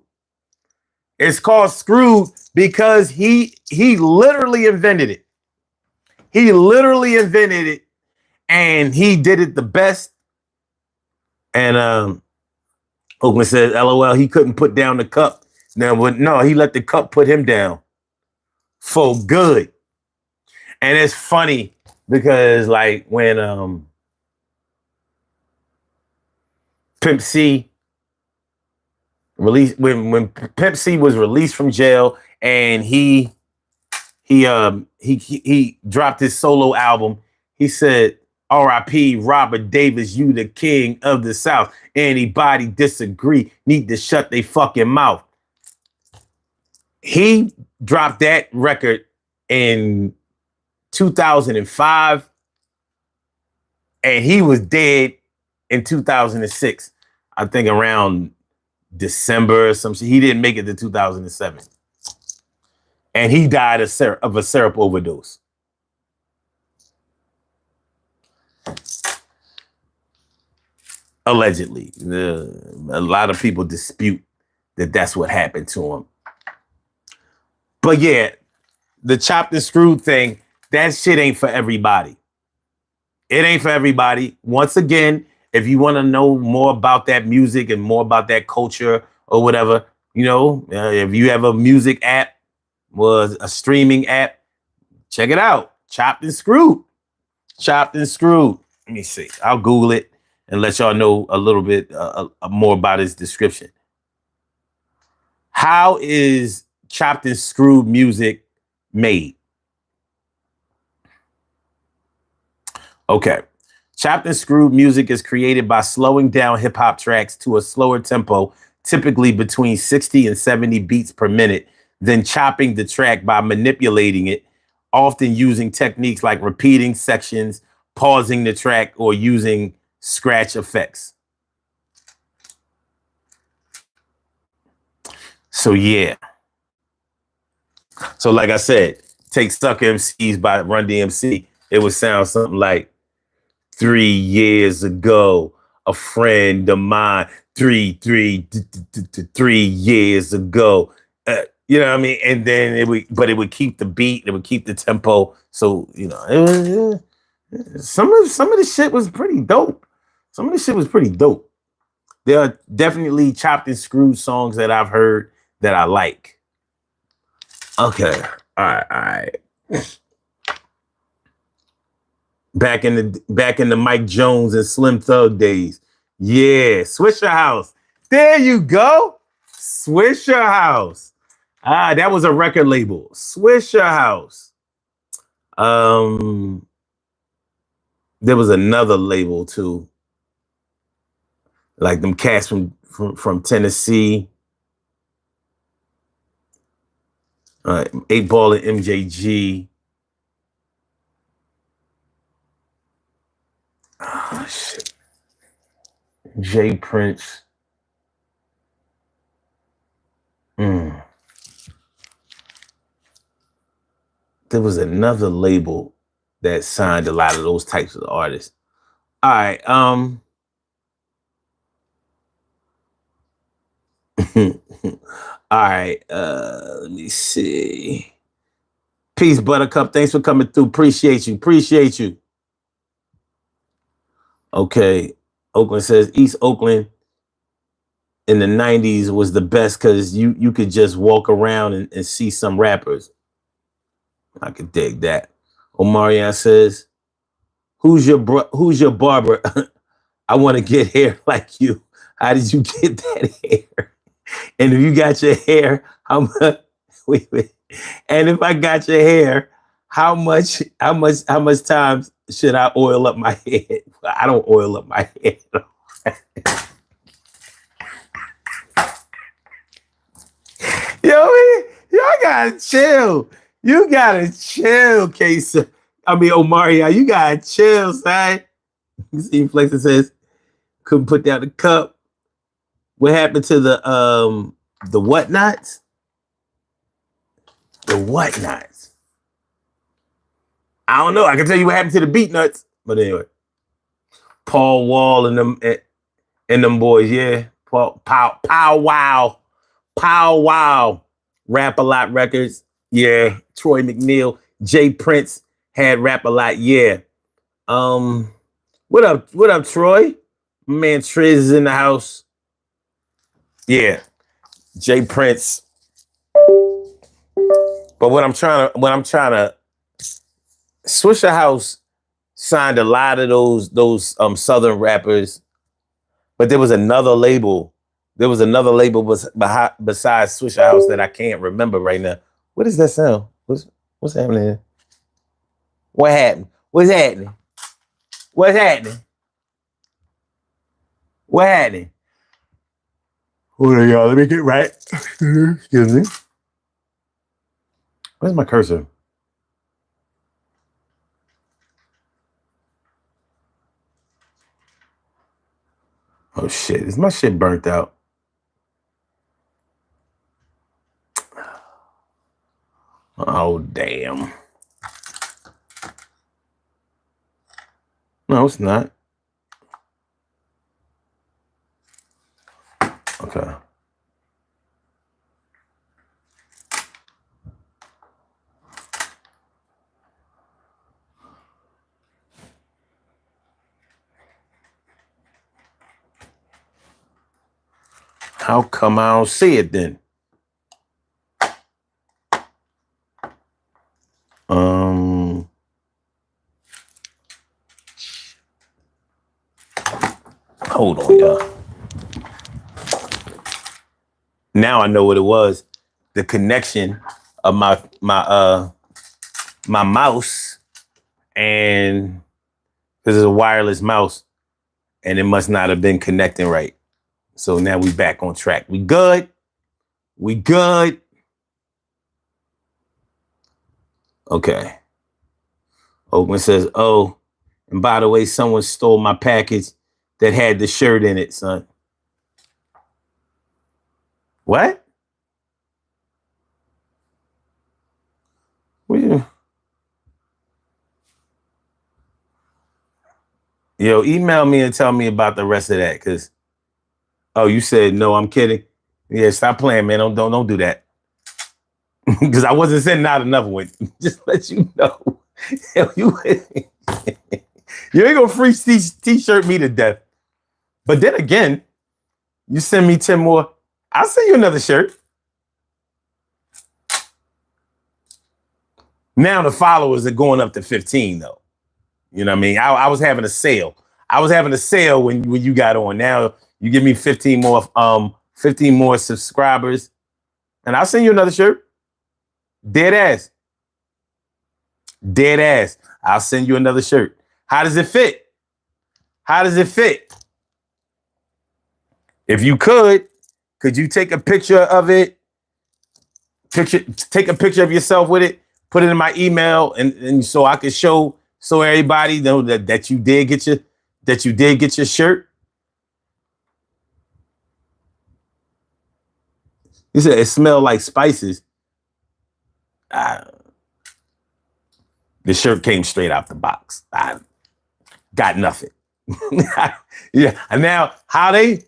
It's called screwed because he literally invented it. He literally invented it, and he did it the best. And Oakland says, LOL, he couldn't put down the cup. No, he let the cup put him down for good. And it's funny because like when Pimp C released, when Pimp C was released from jail and he dropped his solo album, he said, R.I.P. Robert Davis, you the king of the South. Anybody disagree, need to shut their fucking mouth. He dropped that record in 2005, and he was dead in 2006. I think around December or some shit. He didn't make it to 2007. And he died of a syrup overdose. Allegedly. A lot of people dispute that that's what happened to him. But yeah, the chopped and screwed thing, that shit ain't for everybody. It ain't for everybody. Once again, if you want to know more about that music and more about that culture or whatever, you know, if you have a music app or a streaming app, check it out. Chopped and screwed. Chopped and screwed. Let me see. I'll Google it and let y'all know a little bit more about its description. How is chopped and screwed music made? Okay. Chopped and screwed music is created by slowing down hip hop tracks to a slower tempo, typically between 60 and 70 beats per minute, then chopping the track by manipulating it, often using techniques like repeating sections, pausing the track, or using scratch effects. So yeah. So like I said, take Sucker MCs by Run DMC. It would sound something like 3 years ago, a friend of mine, 3 years ago. You know what I mean? And then it would keep the beat, it would keep the tempo. So, you know, it was, some of the shit was pretty dope. Some of the shit was pretty dope. There are definitely chopped and screwed songs that I've heard that I like. Okay. All right. Back in the Mike Jones and Slim Thug days. Yeah, Swisher House. There you go. Swisher House. That was a record label. Swisher House. There was another label too. Like them cats from Tennessee. 8 Ball and MJG. Oh, shit. J Prince. There was another label that signed a lot of those types of artists. All right. All right. Let me see. Peace, Buttercup. Thanks for coming through. Appreciate you. Okay. Oakland says East Oakland in the 90s was the best because you could just walk around and see some rappers. I could dig that. Omarion says, who's your barber? I want to get hair like you. How did you get that hair? And if you got your hair, how much? Wait. And if I got your hair, how much times should I oil up my head? I don't oil up my head. Yo, y'all gotta chill. You gotta chill, Case. I mean, Omari, you gotta chill, son. You see, Flexer says couldn't put down the cup. What happened to the whatnots? The whatnots. I don't know. I can tell you what happened to the beat nuts, but anyway, Paul Wall and them boys, yeah. Pow Wow, Rap A Lot Records, yeah. Troy McNeil, Jay Prince had Rap A Lot, yeah. What up, Troy? My man Triz is in the house, yeah. Jay Prince. But what I'm trying to Swisher House signed a lot of those Southern rappers, but there was another label. There was another label besides Swisher House that I can't remember right now. What is that sound? What's happening? What happened? What's happening? What's happening? What happened? Hold on, y'all. Let me get right. Excuse me. Where's my cursor? Oh shit! Is my shit burnt out? Oh damn! No, it's not. Okay. How come I don't see it then? Hold on, y'all. Now I know what it was. The connection of my mouse, and this is a wireless mouse, and it must not have been connecting right. So now we back on track. We good. We good. Okay. Oakland says, oh, and by the way, someone stole my package that had the shirt in it, son. What? What you? Yo, email me and tell me about the rest of that, because oh, you said no, I'm kidding. Yeah, stop playing, man. Don't do that. Because I wasn't sending out another one. Just let you know. you ain't gonna free t-shirt me to death. But then again, you send me 10 more, I'll send you another shirt. Now the followers are going up to 15, though. You know what I mean? I was having a sale. I was having a sale when you got on. Now you give me 15 more subscribers, and I'll send you another shirt. Dead ass. Dead ass. I'll send you another shirt. How does it fit? How does it fit? If you could you take a picture of it? Take a picture of yourself with it, put it in my email, and so I can show everybody know that you did get your shirt. He said it smelled like spices. The shirt came straight out the box. I got nothing. Yeah. And now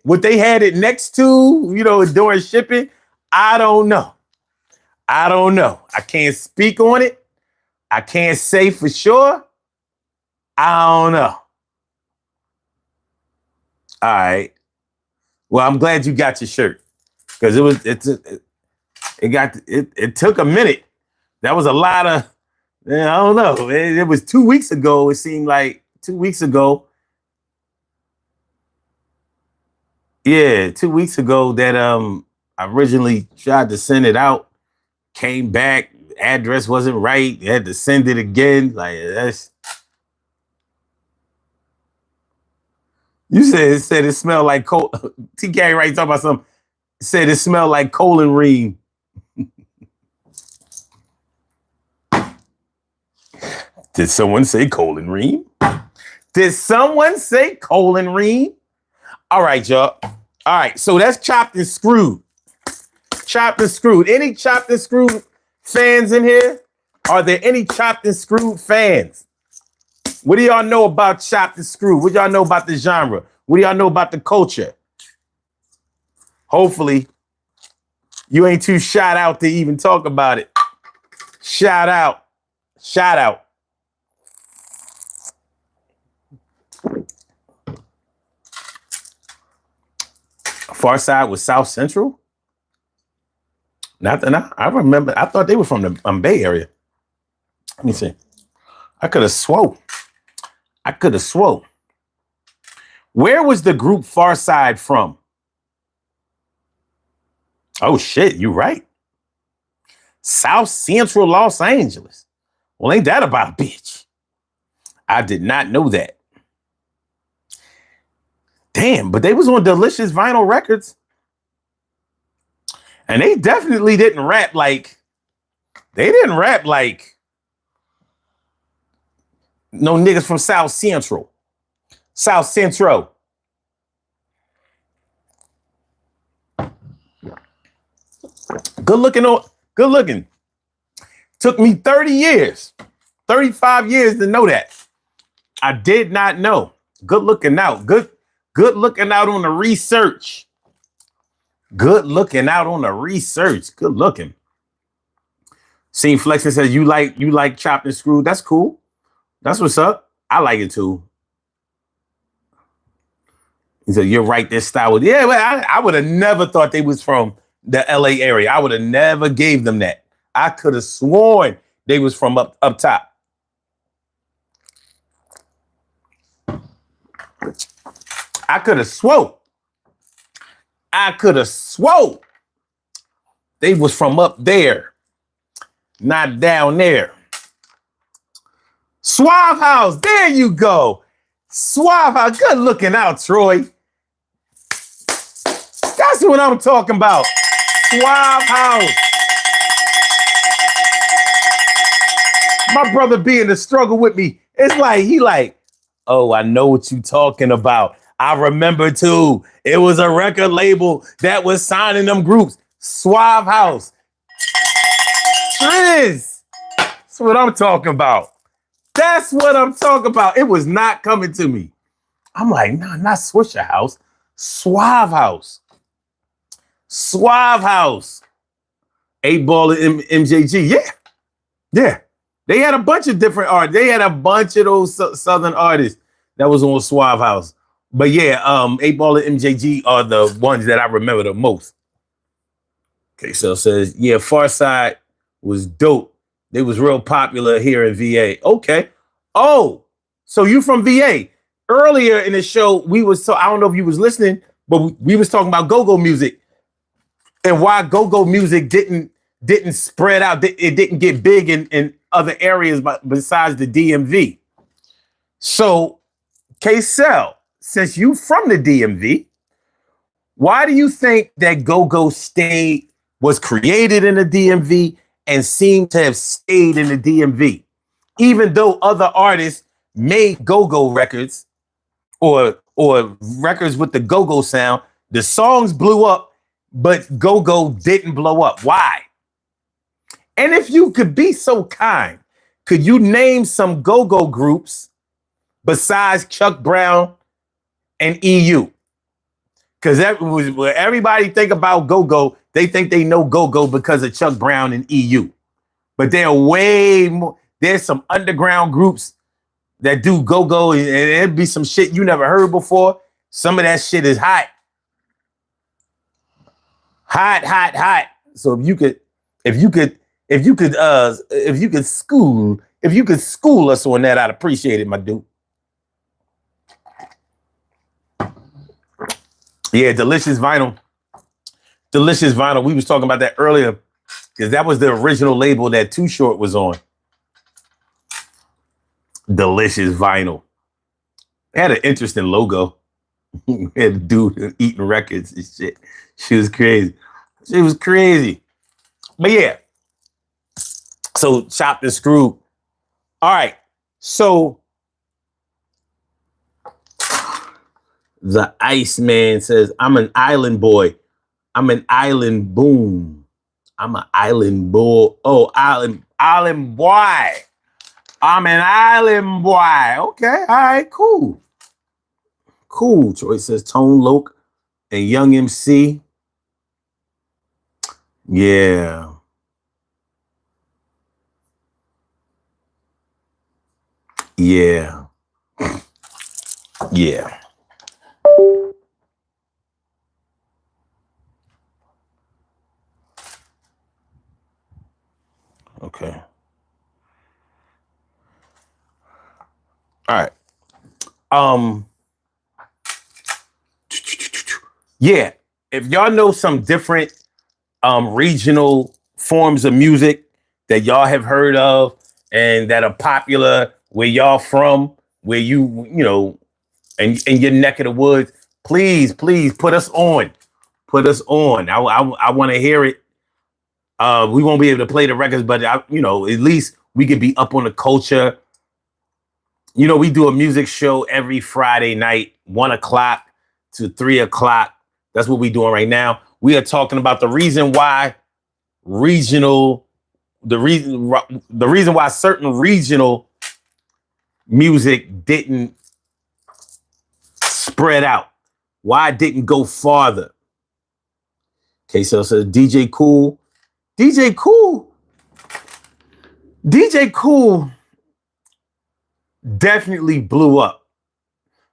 what they had it next to, during shipping, I don't know. I can't speak on it. I can't say for sure. I don't know. All right. Well, I'm glad you got your shirt, because it took a minute. That was a lot of, I don't know. It was 2 weeks ago. It seemed like 2 weeks ago. Yeah, 2 weeks ago that I originally tried to send it out, came back, address wasn't right, had to send it again. Like that's. You said it smelled like coal. TK right talking about something. Said it smelled like colon ream. Did someone say colon ream? Did someone say colon ream? All right, y'all. All right, so that's chopped and screwed. Chopped and screwed. Any chopped and screwed fans in here? Are there any chopped and screwed fans? What do y'all know about chopped and screwed? What do y'all know about the genre? What do y'all know about the culture? Hopefully, you ain't too shot out to even talk about it. Shout out. Shout out. Far Side was South Central? Nothing. I remember. I thought they were from the Bay Area. Let me see. I could have swore. Where was the group Far Side from? Oh, shit. You right. South Central Los Angeles. Well, ain't that about a bitch? I did not know that. Damn, but they was on Delicious Vinyl Records. And they definitely didn't rap like no niggas from South Central. South Central. Good looking. Took me 30 years, 35 years to know that. I did not know. Good looking out. Good looking out on the research. Good looking. Scene Flexing says you like chopped and screwed. That's cool. That's what's up. I like it too. He said, you're right, this style. Yeah, but I would have never thought they was from the LA area. I would have never gave them that. I could have sworn they was from up top. I could have swore they was from up there, not down there. Suave House, there you go. Suave House, good looking out, Troy. That's what I'm talking about. Suave House. My brother be in the struggle with me. It's like, he like, oh, I know what you talking about. I remember too. It was a record label that was signing them groups. Suave House. Tris. That's what I'm talking about. It was not coming to me. I'm like, nah, not Swisher House. Suave House. 8 Ball and MJG. Yeah. They had a bunch of different art. They had a bunch of those Southern artists that was on Suave House. But yeah, 8 Ball and MJG are the ones that I remember the most. Okay, so it says, yeah, Far Side was dope. They was real popular here in VA. Okay. Oh, so you from VA. Earlier in the show, I don't know if you was listening, but we was talking about go-go music and why go-go music didn't spread out. It didn't get big in other areas besides the DMV. So, K-Cell, since you from the DMV, why do you think that go-go was created in the DMV and seemed to have stayed in the DMV? Even though other artists made go-go records or records with the go-go sound, the songs blew up, but go-go didn't blow up. Why? And if you could be so kind, could you name some go-go groups besides Chuck Brown and EU? Because where everybody think about go-go, they think they know go-go because of Chuck Brown and EU. But there are way more. There's some underground groups that do go-go, and it'd be some shit you never heard before. Some of that shit is hot. Hot. So if you could school us on that, I'd appreciate it, my dude. Yeah, Delicious Vinyl. We was talking about that earlier because that was the original label that Too Short was on. Delicious Vinyl. It had an interesting logo. Had a dude eating records and shit. She was crazy. But yeah. So chopped and screwed. All right. So the Iceman says, I'm an island boy. I'm an island boom. I'm an island boy. Oh, island boy. I'm an island boy. Okay, all right, cool. Cool. Troy says Tone Loc and Young MC. Yeah. Yeah. Yeah. Okay. All right. Yeah. If y'all know some different regional forms of music that y'all have heard of and that are popular where y'all from, where you know, and in your neck of the woods, please put us on. Put us on. I want to hear it. We won't be able to play the records, but at least we could be up on the culture. You know, we do a music show every Friday night, 1 o'clock to 3 o'clock. That's what we're doing right now. We are talking about the reason why the reason why certain regional music didn't spread out. Why it didn't go farther. K-Cell says DJ Cool definitely blew up.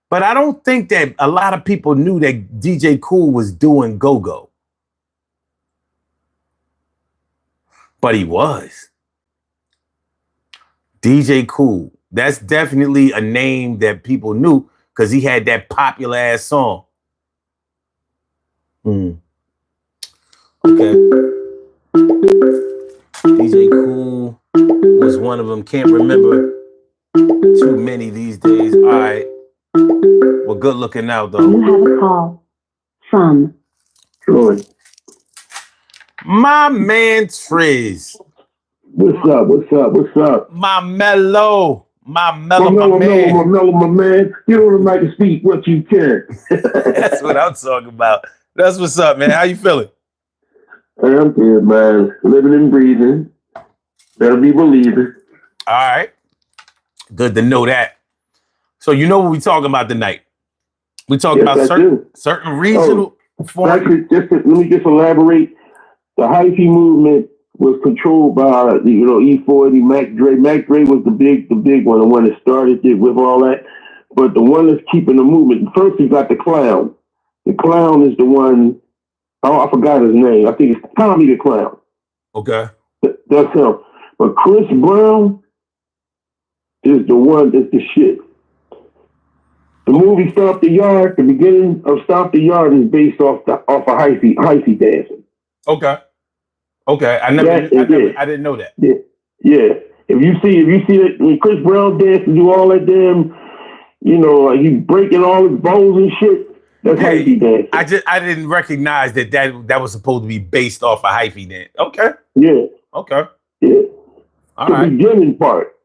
But I don't think that a lot of people knew that DJ Cool was doing go-go. But he was. DJ Cool. That's definitely a name that people knew because he had that popular ass song. Okay. DJ Cool was one of them. Can't remember too many these days. All right. Well, good looking out, though.
You have a call from
Troy.
My man Triz.
What's up?
My mellow, my man.
My man. You don't like to speak what you can.
That's what I'm talking about. That's what's up, man. How you feeling?
I'm good, man. Living and breathing. Better be believing.
All right. Good to know that. So you know what we talking about tonight? We talking about certain regional forms.
Actually, let me just elaborate. The Hyphy movement was controlled by E40, Mac Dre. Mac Dre was the big one, the one that started it with all that. But the one that's keeping the movement, first you got the Clown. The Clown is the one, I forgot his name. I think it's Tommy the Clown.
Okay.
That's him. But Chris Brown is the one that's the shit. The movie Stomp the Yard, the beginning of Stomp the Yard is based off of Hyphy dancing.
Okay. I didn't know that.
Yeah. If you see that when Chris Brown dance and do all that damn, he breaking all his bones and shit. That's Hyphy dancing.
I didn't recognize that was supposed to be based off of Hyphy dance. Okay.
Yeah.
Okay.
Yeah.
All
the
right.
Beginning part.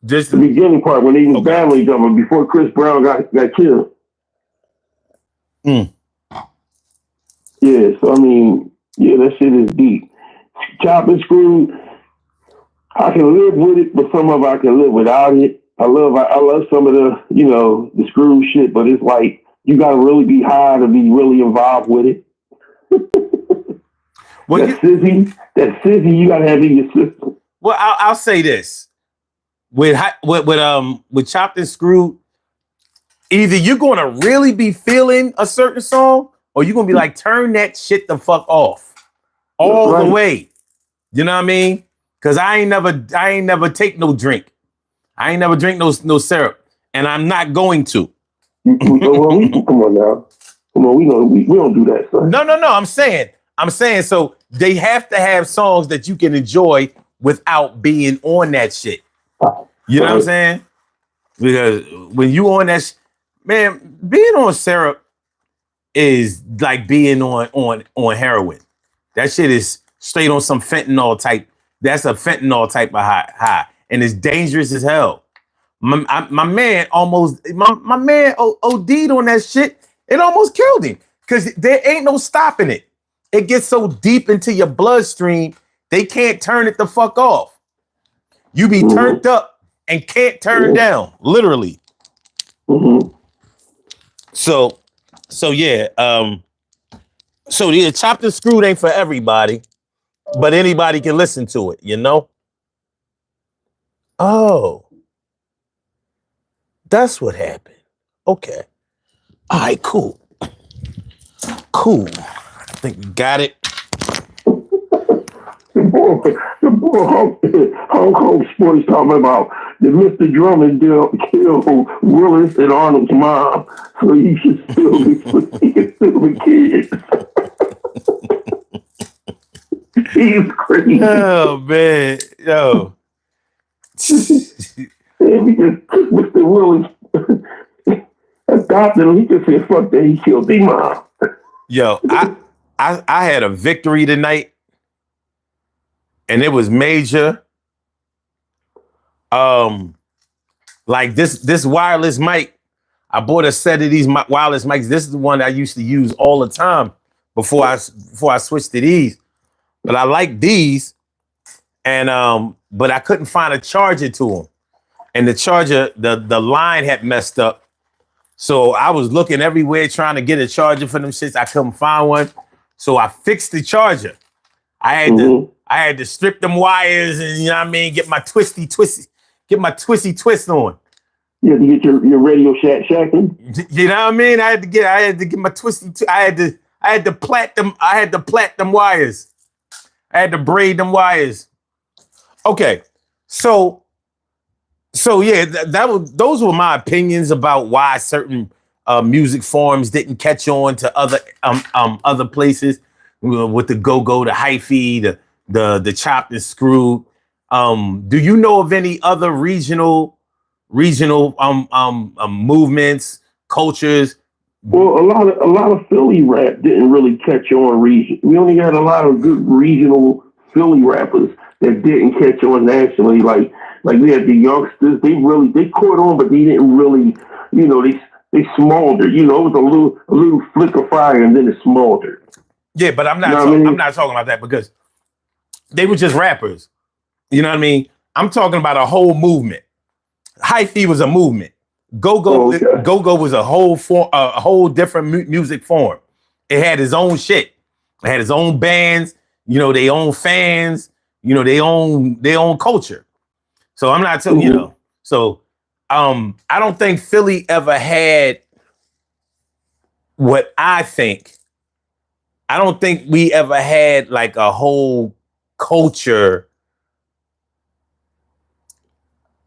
Just
the beginning part when they was battling each other before Chris Brown got killed. Yeah, so I mean, that shit is deep. Chop and Screw, I can live with it, but some of it I can live without it. I love some of the, the Screw shit, but it's like you gotta really be high to be really involved with it. That Sizzy, you gotta have in your system.
Well, I'll say this. With Chopped and Screwed, either you're gonna really be feeling a certain song, or you're gonna be like, turn that shit the fuck off, all the way. You know what I mean? Because I ain't never take no drink. I ain't never drink no syrup, and I'm not going to.
Come on now, we don't do that, son.
No. I'm saying. So they have to have songs that you can enjoy without being on that shit. You know what I'm saying? Because when you on that, man, being on syrup is like being on heroin. That shit is straight on some fentanyl type. That's a fentanyl type of high, and it's dangerous as hell. My man my man OD'd on that shit. It almost killed him because there ain't no stopping it. It gets so deep into your bloodstream, they can't turn it the fuck off. You be turned up and can't turn down, literally. So yeah, so yeah, chopped and screwed ain't for everybody, but anybody can listen to it, you know? Oh, that's what happened. Okay. All right, cool. Cool. I think we got it.
The boy Hong Kong Sports talking about that Mr. Drummond killed Willis and Arnold's mom, so he should still be kids. He's crazy.
Oh man, yo.
Because Mr. Willis adopted him, he just said, "Fuck that." He killed their mom.
Yo, I had a victory tonight, and it was major. Like this wireless mic, I bought a set of these wireless mics. This is the one I used to use all the time before I switched to these. But I like these, and but I couldn't find a charger to them, and the charger, the line had messed up. So I was looking everywhere trying to get a charger for them shits. I couldn't find one, so I fixed the charger. I had to strip them wires and, you know what I mean, get my twisty twist on.
You had to get your Radio Shack shacking.
You know what I mean? I had to get my twisty. I had to plait them wires. I had to braid them wires. Okay, so yeah, those were my opinions about why certain music forms didn't catch on to other places, with the go-go, the hyphy, the chopped and screwed. Do you know of any other regional movements, cultures?
Well, a lot of Philly rap didn't really catch on region. We only had a lot of good regional Philly rappers that didn't catch on nationally. Like we had the youngsters. They caught on, but they didn't really, they smoldered. It was a little flick of fire and then it smoldered.
Yeah, but I'm not talking about that because they were just rappers. You know what I mean? I'm talking about a whole movement. Hyphy was a movement. Go-go was a whole different music form. It had its own shit. It had its own bands, their own fans, their own culture. So I'm not telling So I don't think Philly ever had what I think. I don't think we ever had like a whole culture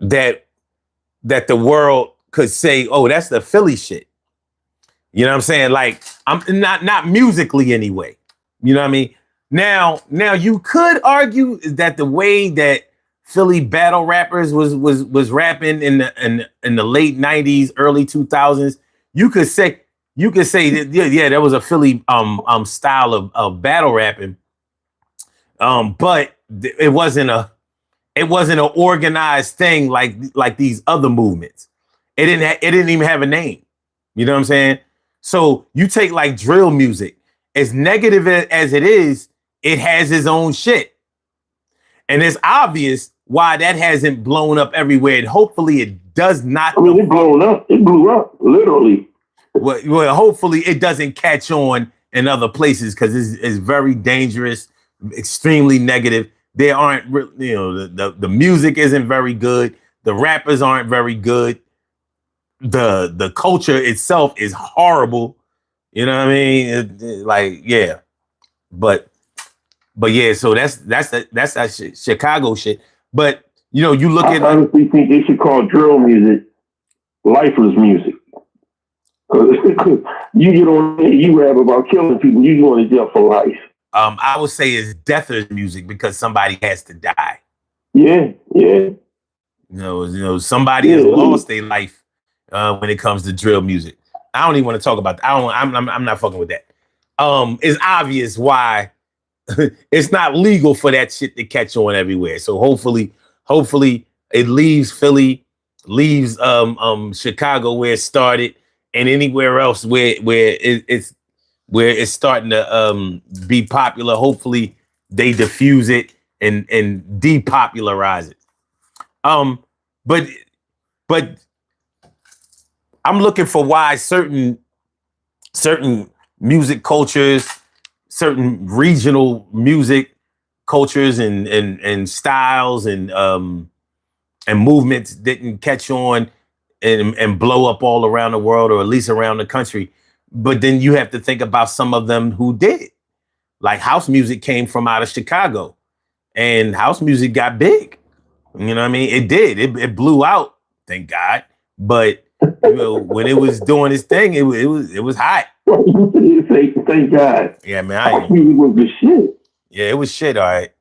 that the world could say, oh, that's the Philly shit. You know what I'm saying? Like, I'm not musically anyway. You know what I mean? Now you could argue that the way that Philly battle rappers was rapping in the late 90s, early 2000s, you could say that yeah, there was a Philly style of battle rapping. But it wasn't an organized thing like these other movements. It didn't even have a name. You know what I'm saying? So you take like drill music, as negative as it is, it has its own shit. And it's obvious why that hasn't blown up everywhere. And hopefully it does not.
I mean, it blown up. It blew up, literally.
Well, hopefully it doesn't catch on in other places because it's very dangerous, extremely negative. There aren't, the music isn't very good. The rappers aren't very good. The culture itself is horrible. You know what I mean? Yeah. But yeah, so that's that Chicago shit. But you look at.
I honestly think they should call drill music lifeless music. Because you get on there, you rap about killing people, you going to jail for life.
I would say it's deathers music because somebody has to die.
Yeah.
Somebody has lost their life when it comes to drill music. I don't even want to talk about that. I'm not fucking with that. It's obvious why it's not legal for that shit to catch on everywhere. So hopefully it leaves Philly leaves Chicago where it started, and anywhere else where it's starting to be popular. Hopefully they diffuse it and depopularize it. But I'm looking for why certain music cultures, certain regional music cultures and styles and movements didn't catch on and blow up all around the world, or at least around the country. But then you have to think about some of them who did. Like house music came from out of Chicago, and house music got big. You know what I mean? It did. It blew out, thank God. But you know, when it was doing its thing, it was hot.
Thank God.
Yeah, man.
House music was the shit.
Yeah, it was shit. All right.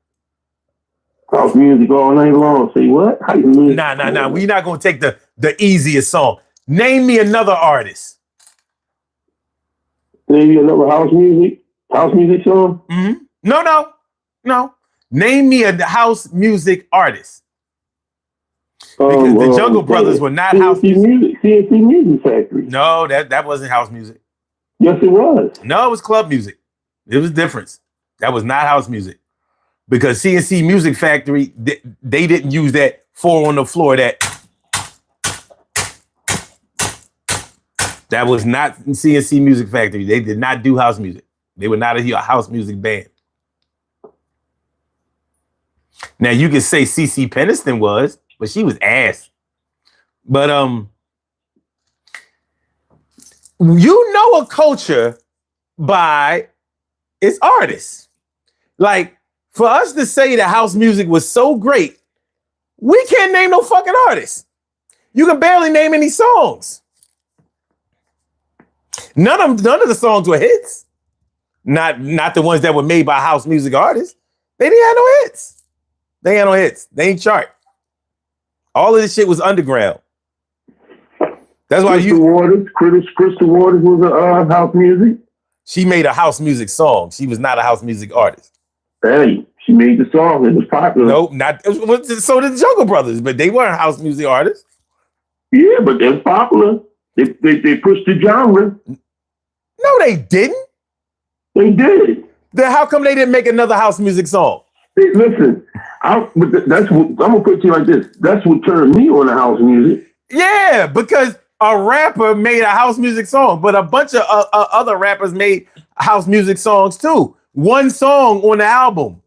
House music all night long. Say what? How you mean?
Nah. We're not gonna take the easiest song. Name me another artist.
Name me another house music song.
Mm-hmm. No. Name me a house music artist. Because the Jungle Brothers were not house music.
CNC Music Factory.
No, that wasn't house music.
Yes, it was.
No, it was club music. It was different. That was not house music. Because CNC Music Factory, they didn't use that 4 on the floor. That was not CNC Music Factory. They did not do house music. They were not a house music band. Now you could say CeCe Peniston was, but she was ass. But you know a culture by its artists. Like, for us to say that house music was so great, we can't name no fucking artists. You can barely name any songs. None of the songs were hits. Not the ones that were made by house music artists. They didn't have no hits. They had no hits. They ain't chart. All of this shit was underground. That's why
Crystal Waters was a house music.
She made a house music song. She was not a house music artist.
Hey, she made the song. It was popular.
Nope, not so did the Jungle Brothers, but they weren't house music artists.
Yeah, but they're popular. They pushed the genre.
No, they didn't.
They did.
Then how come they didn't make another house music song?
Hey, listen, I'm gonna put you like this. That's what turned me on to house music.
Yeah, because a rapper made a house music song, but a bunch of other rappers made house music songs too. One song on the album,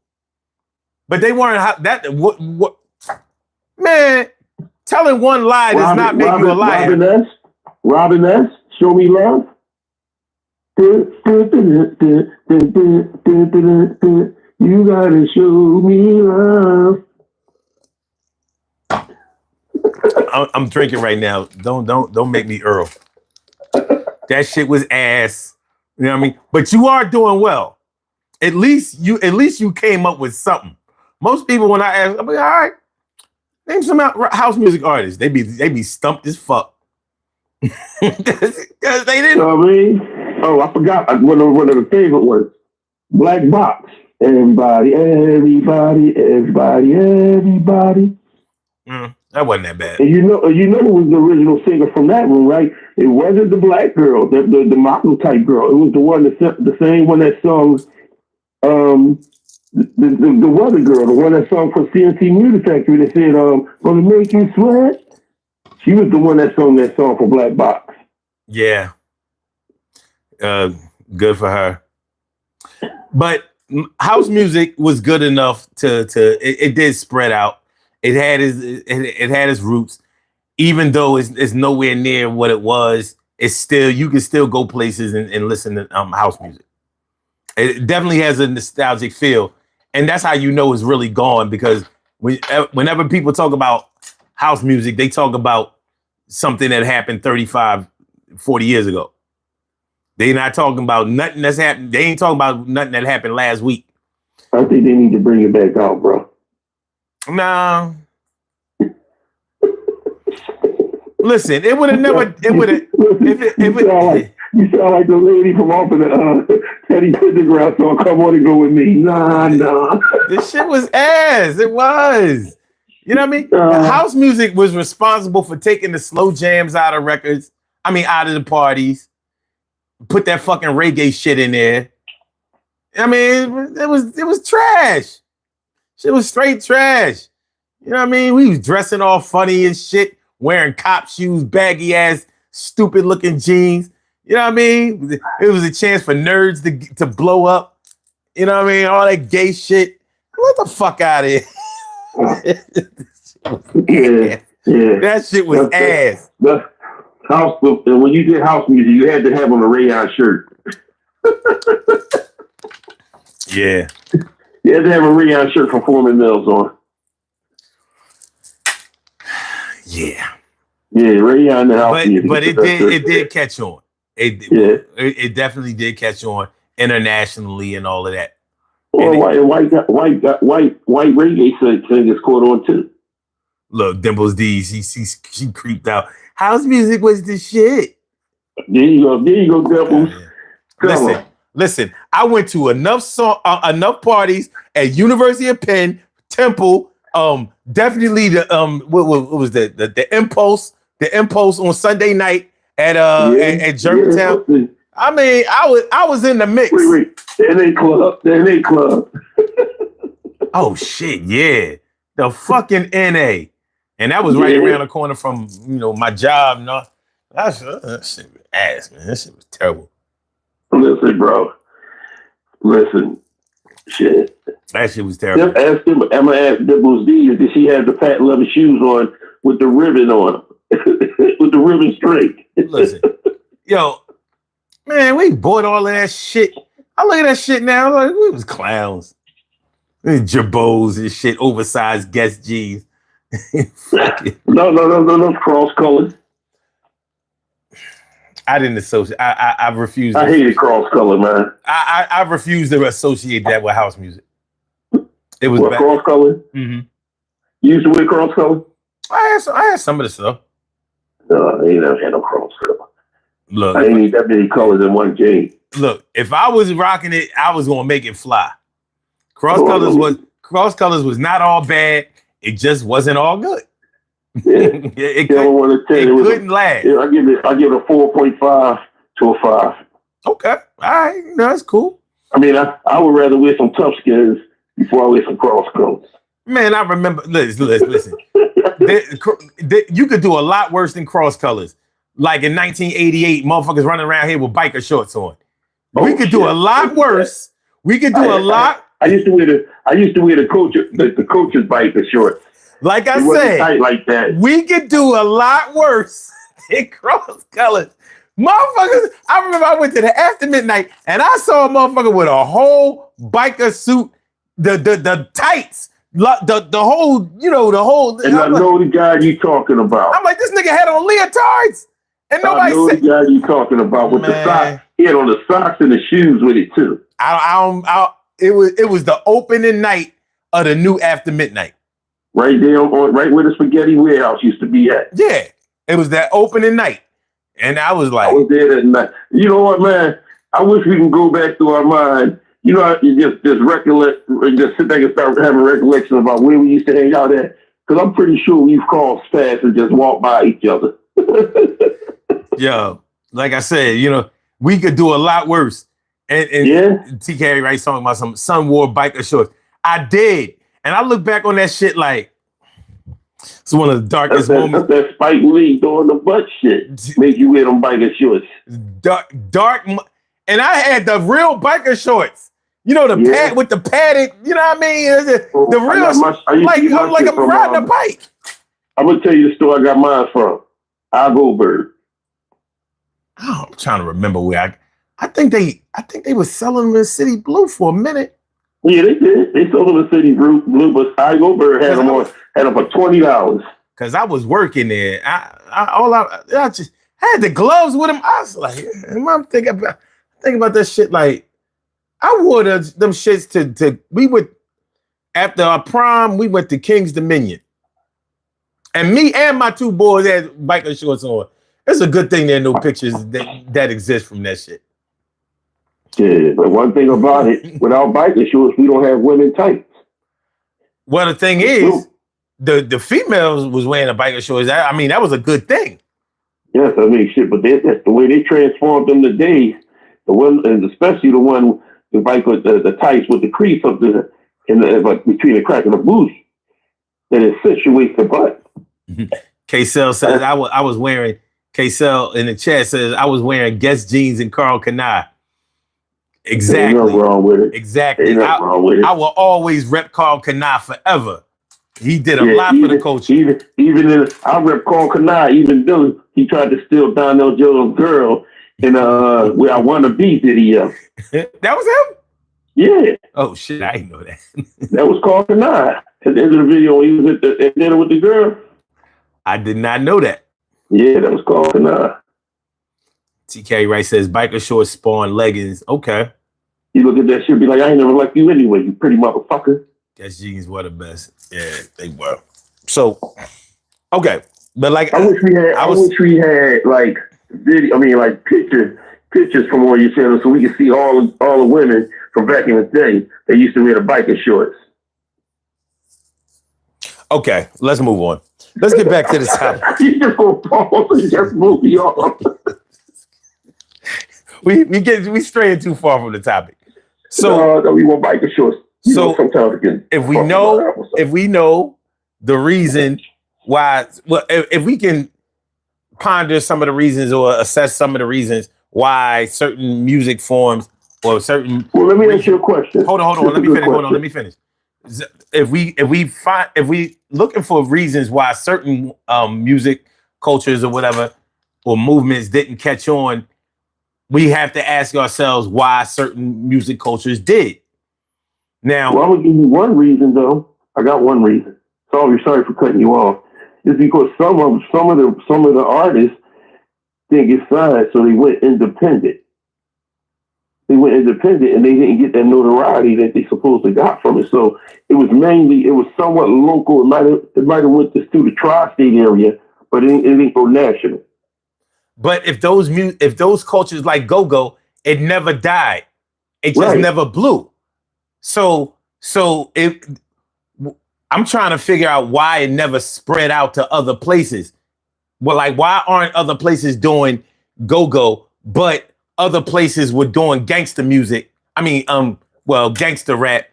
but they weren't what man. Telling one lie does not make you a liar.
Robin S. Show Me Love. You gotta show me love.
I'm drinking right now. Don't make me Earl. That shit was ass. You know what I mean? But you are doing well. At least you came up with something. Most people, when I ask, I'm like, all right, name some house music artists. They be stumped as fuck. Because they didn't.
You know what I mean? Oh, I forgot one of the favorite ones. Black Box. Everybody.
That wasn't that bad.
And you know who was the original singer from that one, right? It wasn't the black girl, the Mako type girl. It was the one the same one that sung the weather girl, the one that sung for CNC Music Factory that said, gonna make you sweat. She was the one that sung that song for Black Box.
Yeah. Good for her. But house music was good enough to it did spread out. It had its roots, even though it's nowhere near what it was. It's still, you can still go places and listen to house music. It definitely has a nostalgic feel, and that's how you know it's really gone, because whenever people talk about house music, they talk about something that happened 35, 40 years ago. They're not talking about nothing that's happened. They ain't talking about nothing that happened last week.
I think they need to bring it back out, bro.
No. Listen, it would have never. It would have.
You sound like the lady from off of the Teddy Pendergrass song. Come on and go with me. Nah.
This shit was ass. It was. You know what I mean? House music was responsible for taking the slow jams out of records. I mean, out of the parties. Put that fucking reggae shit in there. I mean, it was trash. Shit was straight trash. You know what I mean? We was dressing all funny and shit, wearing cop shoes, baggy ass, stupid looking jeans. You know what I mean? It was a chance for nerds to blow up. You know what I mean? All that gay shit. What the fuck out of here?
Yeah.
That shit was ass.
The house, and when you did house music, you had to have on a rayon shirt.
Yeah.
You had to have a rayon shirt for Foreman Mills on.
Yeah.
Yeah, rayon the house music.
But it did catch on. It definitely did catch on internationally and all of that.
Well, white reggae singers caught on too.
Look, Dimples D, she creeped out. House music was the shit.
There you go, Dimples.
Listen. I went to enough parties at University of Penn, Temple. Definitely the what was the Impulse on Sunday night at Germantown.
Yeah.
I mean, I was in the mix.
Wait. NA club.
Oh shit, yeah. The fucking NA. And that was right around the corner from, my job. No, that shit was ass, man. That shit was terrible.
Listen, bro. Shit.
That shit was terrible.
I'm gonna ask Dimples D if she had the patent leather shoes on with the ribbon on them. With the ribbon straight.
Listen, yo, man, we bought all of that shit. I look at that shit now, like, we was clowns. Jabos and shit, oversized Guess jeans.
No, cross colors.
I didn't associate. I refused.
I hated cross color, man.
I refused to associate that with house music. It was
cross color.
Mm-hmm.
You used to wear cross color.
I had some of the stuff.
No, I ain't never had no cross color.
Look,
I ain't need that many colors in one jean.
Look, if I was rocking it, I was gonna make it fly. Cross colors was not all bad. It just wasn't all good.
Yeah.
it couldn't last.
Yeah, I give it a 4.5 to a 5. Okay,
all right, that's cool.
I mean, I would rather wear some tough skins before I wear some cross colors.
Man, I remember. Listen. You could do a lot worse than cross colors. Like in 1988, motherfuckers running around here with biker shorts on. We could do a lot worse. We could do a lot.
I used to wear the coach's biker shorts.
Like I said,
tight like that.
We could do a lot worse than cross colors. Motherfuckers, I remember I went to the after midnight and I saw a motherfucker with a whole biker suit, the tights, the whole.
And I know the guy you talking about.
I'm like, this nigga had on leotards. And nobody
I know the guy you talking about with the socks. He had on the socks and the shoes with it too.
It was the opening night of the new After Midnight.
Right there right where the spaghetti warehouse used to be at.
Yeah. It was that opening night. And I was like,
I was there that night. You know what, man? I wish we can go back through our mind. You know, you just recollect, just sit there and start having recollection about where we used to hang out at. Because I'm pretty sure we've crossed paths and just walked by each other.
Yo, like I said, we could do a lot worse. And TK writes something about some son wore biker shorts. I did. And I look back on that shit like it's one of the darkest moments.
That's that Spike Lee doing the butt shit. Make you wear them biker shorts.
Dark. And I had the real biker shorts. Pad with the padded, you know what I mean? The real, like I'm riding a bike.
I'm going to tell you the store I got mine from. Goldberg.
Oh, I'm trying to remember where I think they were selling them in City Blue for a minute.
Yeah, they did. They sold them in City Blue, but Goldberg had them for $20.
Cause I was working there. I just had the gloves with them. I was like, I'm thinking about that shit. Like, I wore them shits to we would after our prom, we went to King's Dominion. And me and my two boys had biker shorts on. It's a good thing there are no pictures that exist from that shit.
Yeah, but one thing about it, without biker shorts, we don't have women tights.
Well, the thing is, the females was wearing the biker shorts. I mean, that was a good thing.
Yes, I mean shit, but that's the way they transformed them today. The one, and especially the one, the biker, the tights with the crease up there, like between the crack and the booty, that accentuates the butt.
K-Cell says I was wearing. K-Cell in the chat says I was wearing Guess jeans and Carl Kanai. Exactly.
Ain't nothing wrong with it.
Exactly.
Ain't nothing wrong with it.
I will always rep Carl Kanai forever. He did a lot for the culture.
Even I rep Carl Kanai, even though he tried to steal Donnell Jones' girl in Where I Wanna Be video.
That was him?
Yeah.
Oh shit, I didn't know that.
That was Carl Kanai. At the end of the video, he was at dinner with the girl.
I did not know that.
Yeah, that was Carl Kanai.
TK Wright says biker shorts spawn leggings. Okay.
You look at that shit, be like, I ain't never liked you anyway, you pretty motherfucker.
Guess jeans were the best. Yeah, they were. So, okay, but like
I wish we had like video. I mean, like pictures from all your channels, so we can see all the women from back in the day that used to wear the biker shorts.
Okay, let's move on. Let's get back to the topic.
You just go pause and just move on.
we straying too far from the topic. So
no, we want biker shorts.
So if we know the reason why, well, if we can ponder some of the reasons or assess some of the reasons why certain music forms or certain.
Well, let me ask you a question.
Hold on. Let me finish. If we looking for reasons why certain music cultures or whatever or movements didn't catch on, we have to ask ourselves why certain music cultures did. Now,
well, I'm gonna give you one reason though. I got one reason. Sorry for cutting you off. It's because some of the artists didn't get signed, so they went independent. They went independent and they didn't get that notoriety that they supposed to got from it. So it was somewhat local. It might have went through the tri-state area, but it didn't go national.
But if those cultures like go-go, it never died. It just never blew. So I'm trying to figure out why it never spread out to other places. Well, like why aren't other places doing go-go, but other places were doing gangster music? I mean, gangster rap,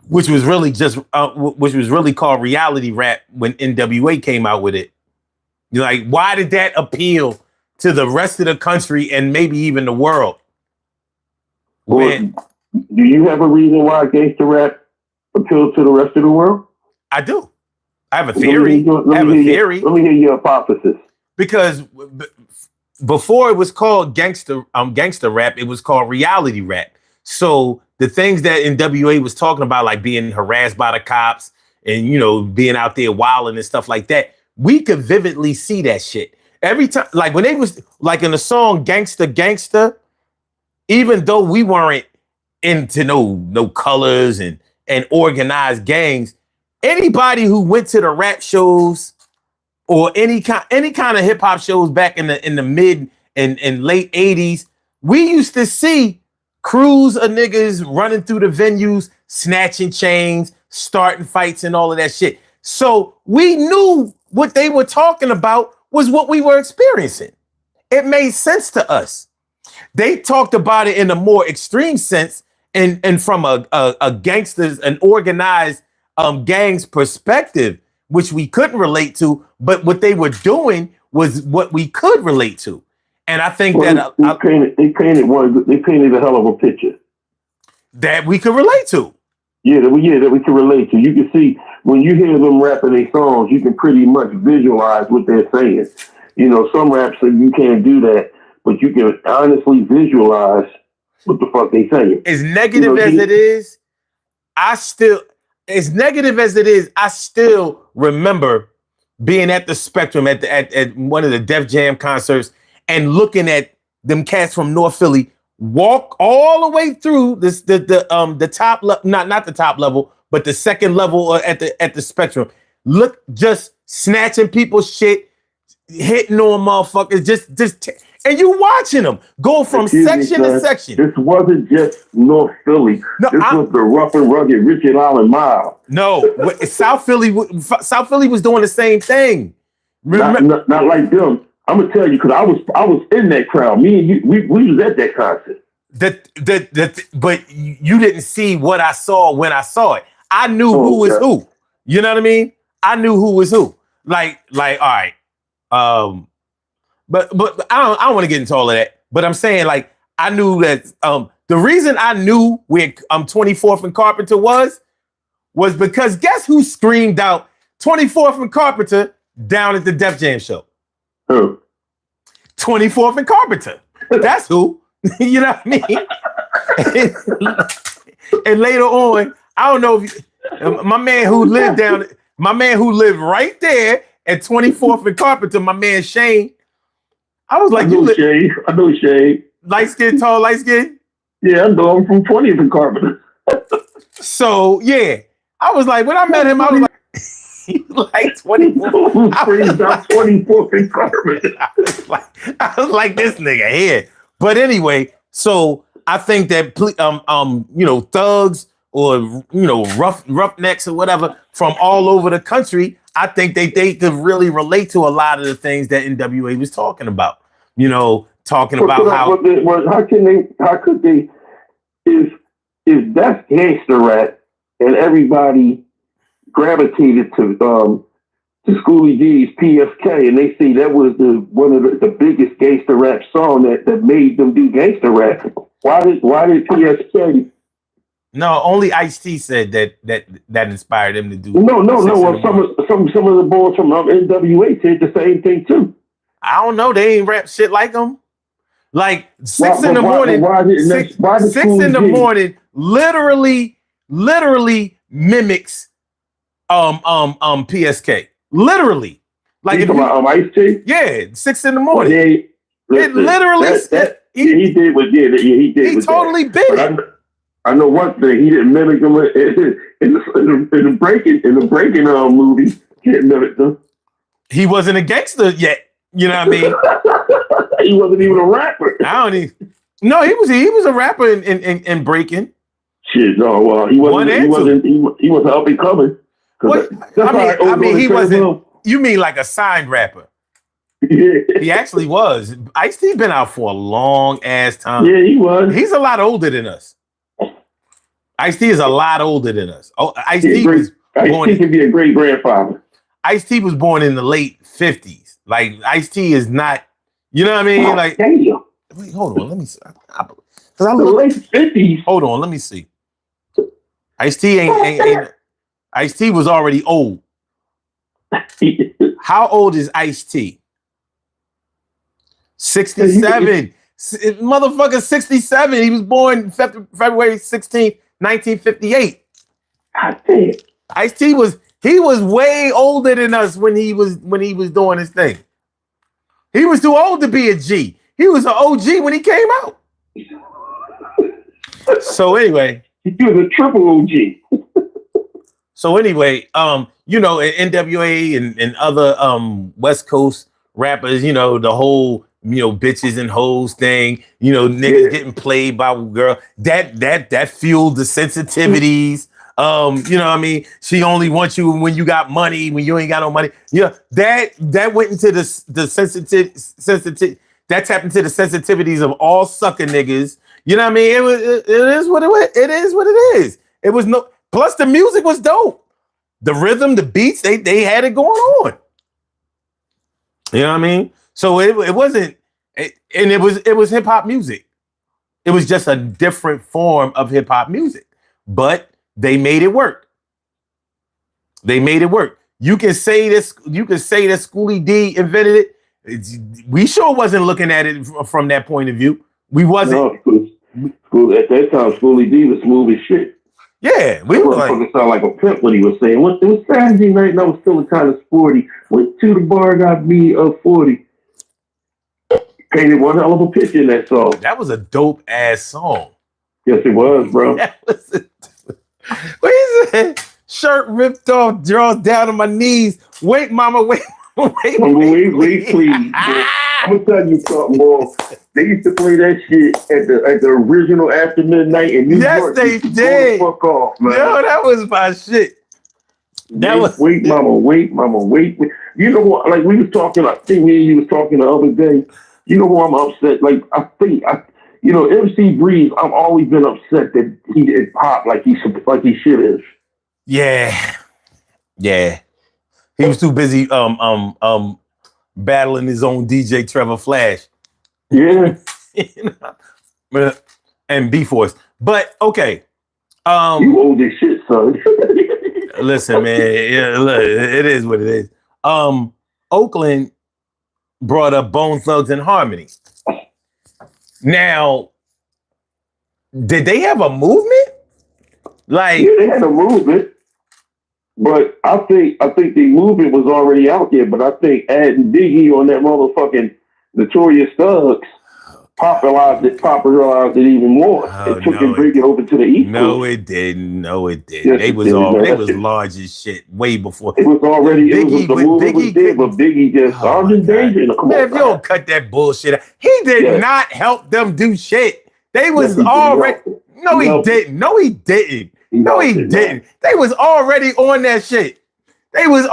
which was really called reality rap when NWA came out with it. You're like, why did that appeal to the rest of the country and maybe even the world?
Do you have a reason why gangster rap appeals to the rest of the world?
I do. I have a theory.
Let me hear your hypothesis.
Because before it was called gangster rap, it was called reality rap. So the things that NWA was talking about, like being harassed by the cops and, being out there wilding and stuff like that, we could vividly see that shit. Every time, like when they was like in the song Gangsta Gangsta, even though we weren't into no colors and organized gangs, anybody who went to the rap shows or any kind of hip hop shows back in the mid and late 80s, we used to see crews of niggas running through the venues, snatching chains, starting fights and all of that shit. So we knew what they were talking about was what we were experiencing. It made sense to us. They talked about it in a more extreme sense and from a gangster's, an organized gang's perspective, which we couldn't relate to, but what they were doing was what we could relate to. And I think they painted a hell of a picture
that
we could relate to.
That we can relate to. You can see when you hear them rapping their songs, you can pretty much visualize what they're saying. Some raps you can't do that, but you can honestly visualize what the fuck they saying.
As negative as it is, I still remember being at the Spectrum at one of the Def Jam concerts and looking at them cats from North Philly walk all the way through the top level, not the top level, but the second level at the Spectrum. Look, just snatching people's shit, hitting on motherfuckers, And you watching them go from section to section.
This wasn't just North Philly.
No,
this was the rough and rugged Richard Allen Mile.
No, South Philly was doing the same thing.
Not like them. I'm gonna tell you because I was in that crowd. Me and you, we was at that concert.
But you didn't see what I saw when I saw it. I knew who was who. You know what I mean? I knew who was who. Like, all right. But I don't want to get into all of that. But I'm saying, like, I knew that the reason I knew where 24th and Carpenter was because guess who screamed out 24th and Carpenter down at the Def Jam show?
Who?
24th and Carpenter. That's who. You know what I mean? And later on, I don't know if my man who lived right there at 24th and Carpenter, my man Shane. I was like,
Shane. I know Shane.
Light skin, tall, light skin.
Yeah, I know him from 20th and Carpenter.
So yeah, I was like, when I met him, I was like, he was like 24. I was like
24th and Carpenter.
I was like this nigga here. But anyway, so I think that thugs or roughnecks or whatever from all over the country, I think they could really relate to a lot of the things that NWA was talking about. Talking about how
could they if that's gangster rap and everybody gravitated to Schoolie D's PFK and they see that was one of the biggest gangster rap song that made them do gangster rap. Why did PFK?
No, only Ice-T said that inspired him to do.
No. Well, some of the boys from NWA said the same thing too.
I don't know. They ain't rap shit like them. Like 6 in the morning. Six in the morning literally mimics PSK. Literally. Like
you talking about Ice-T?
Yeah, 6 in the morning.
It
literally
he did what did. He did.
He totally did it.
I know one thing. He didn't mimic him in the breaking movie. He didn't mimic them.
He wasn't a gangster yet. You know what I mean?
He wasn't even a rapper.
No, he was a rapper in breaking.
Shit, no. Well, he wasn't up and coming.
He wasn't. You mean like a signed rapper?
Yeah.
He actually was. Ice-T been out for a long ass time.
Yeah, he was.
He's a lot older than us. Ice-T is a lot older than us. Oh, Ice-T
can be a great grandfather.
Ice-T was born in the late 50s. Like Ice-T is not, you know what I mean? Like,
damn.
Wait, hold on, let me see.
The late 50s.
Hold on, let me see. Ice-T ain't Ice-T was already old. How old is Ice-T? 67. Motherfucker 67. He was born February 16th, 1958.
God damn.
Ice-T was way older than us when he was doing his thing. He was too old to be a G. He was an OG when he came out. So anyway,
he was a triple OG.
So anyway, NWA and other West Coast rappers, the whole bitches and hoes thing, niggas getting played by a girl. That fueled the sensitivities. You know what I mean? She only wants you when you got money, when you ain't got no money. Yeah, that went into the sensitive that tapped into the sensitivities of all sucker niggas. You know what I mean? It is what it is what it is. It was no plus the music was dope. The rhythm, the beats, they had it going on. You know what I mean? So it wasn't and it was hip hop music. It was just a different form of hip hop music. But they made it work. They made it work. You can say this. You can say that Schoolie D invented it. We sure wasn't looking at it from that point of view. We wasn't.
No, at that time, Schoolie D was smooth as shit.
Yeah, we were like,
sound like a pimp when he was saying, "It was Saturday night, and I was feeling kind of sporty. Went to the bar, got me a 40." Painted one hell of a picture in that song.
That was a dope ass song.
Yes, it was, bro.
What is it? Shirt ripped off, drawers down to my knees. Wait, mama, wait, please.
I'm gonna tell you something, boy. They used to play that shit at the original After Midnight in New York.
They did.
Go the fuck off, man.
Yo, that was my shit.
Wait, mama, wait. You know what? Like we was talking, I think me and you was talking the other day. You know who I'm upset? Like MC Breeze. I've always been upset that he did pop like he should have.
Yeah. He was too busy battling his own DJ Trevor Flash.
Yeah.
And B-Force. But okay.
You old as shit, son.
Listen, man. Yeah, look, it is what it is. Oakland brought up Bone Thugs and Harmony. Now, did they have a movement? Like,
yeah, they had a movement, but I think the movement was already out there. But I think adding Biggie on that motherfucking Notorious Thugs popularized it even more. It took and bring it over to the East Coast.
No, it didn't. Yes, they was large as shit way before.
It was already the movement was there, but Biggie just I'm in danger.
Man, if you don't cut that bullshit out, he did not help them do shit. They was already. No, he didn't. No, he didn't. They was already on that shit. They was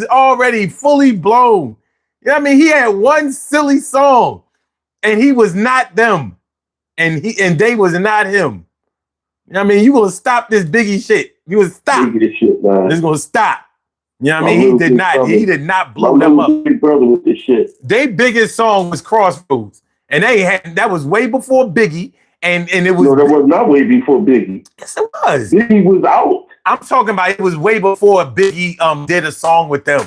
already fully blown. You know what I mean? He had one silly song. And he was not them. And they was not him. You know what I mean? You gonna stop this Biggie shit. You gonna stop.
This shit, man.
It's gonna stop. You know what I mean? He did not blow them up.
Big brother with this shit.
Their biggest song was Crossroads. And that was way before Biggie. And it was.
No, that was not way before Biggie.
Yes, it was.
Biggie was out.
I'm talking about it was way before Biggie did a song with them.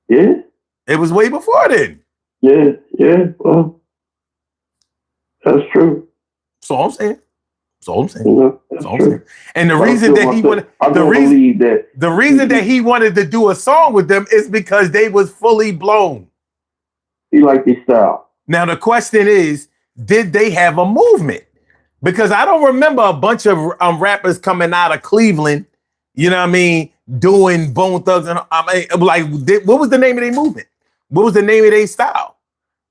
Yeah.
It was way before then.
Yeah, well, that's true.
That's all I'm saying.
Yeah, that's true.
And the reason that he wanted the reason that he wanted to do a song with them is because they was fully blown.
He liked his style.
Now the question is, did they have a movement? Because I don't remember a bunch of rappers coming out of Cleveland, you know what I mean, doing Bone Thugs and what was the name of their movement? What was the name of their style?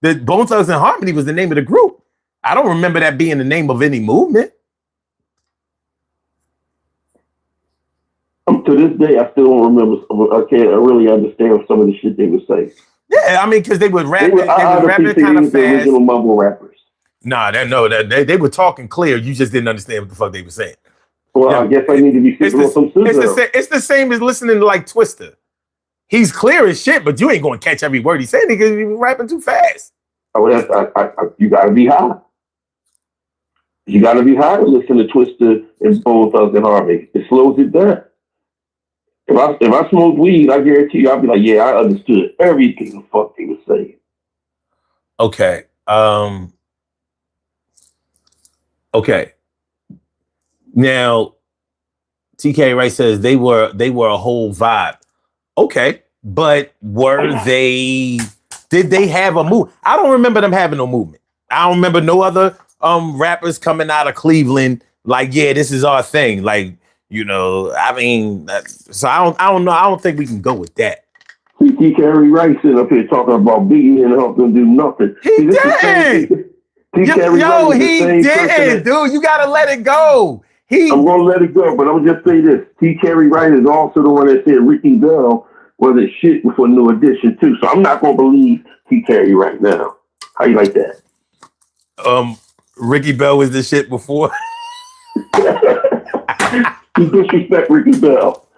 The Bone Thugs and Harmony was the name of the group. I don't remember that being the name of any movement.
To this day, I still don't remember. I really understand some of the shit they were saying.
Yeah, I mean, because they would rap. They were rapping kind of fast.
Original mumble rappers.
They were talking clear. You just didn't understand what the fuck they were saying.
Well, I guess I need to be sipping on some scissors.
It's the same as listening to like Twister. He's clear as shit, but you ain't going to catch every word he's saying because he's rapping too fast.
You got to be high. You got to be high to listen to Twister and Bone Thugs and Harmony. It slows it down. If I smoke weed, I guarantee you, I'll be like, yeah, I understood everything the fuck they were saying.
Okay. Okay. Now, TK Wright says they were a whole vibe. Okay, but did they have a move? I don't remember them having no movement. I don't remember no other rappers coming out of Cleveland like, yeah, this is our thing. Like, you know, I mean, so I don't know. I don't think we can go with that.
TK Wright sitting up here talking about Biggie and help them do nothing.
He did. He did, dude. You gotta let it go.
I'm gonna let it go, but I'm gonna just say this: T. Carey Wright is also the one that said Ricky Bell was a shit before New Edition too. So I'm not gonna believe T. Carey right now. How you like that?
Ricky Bell was the shit before.
You disrespect Ricky Bell.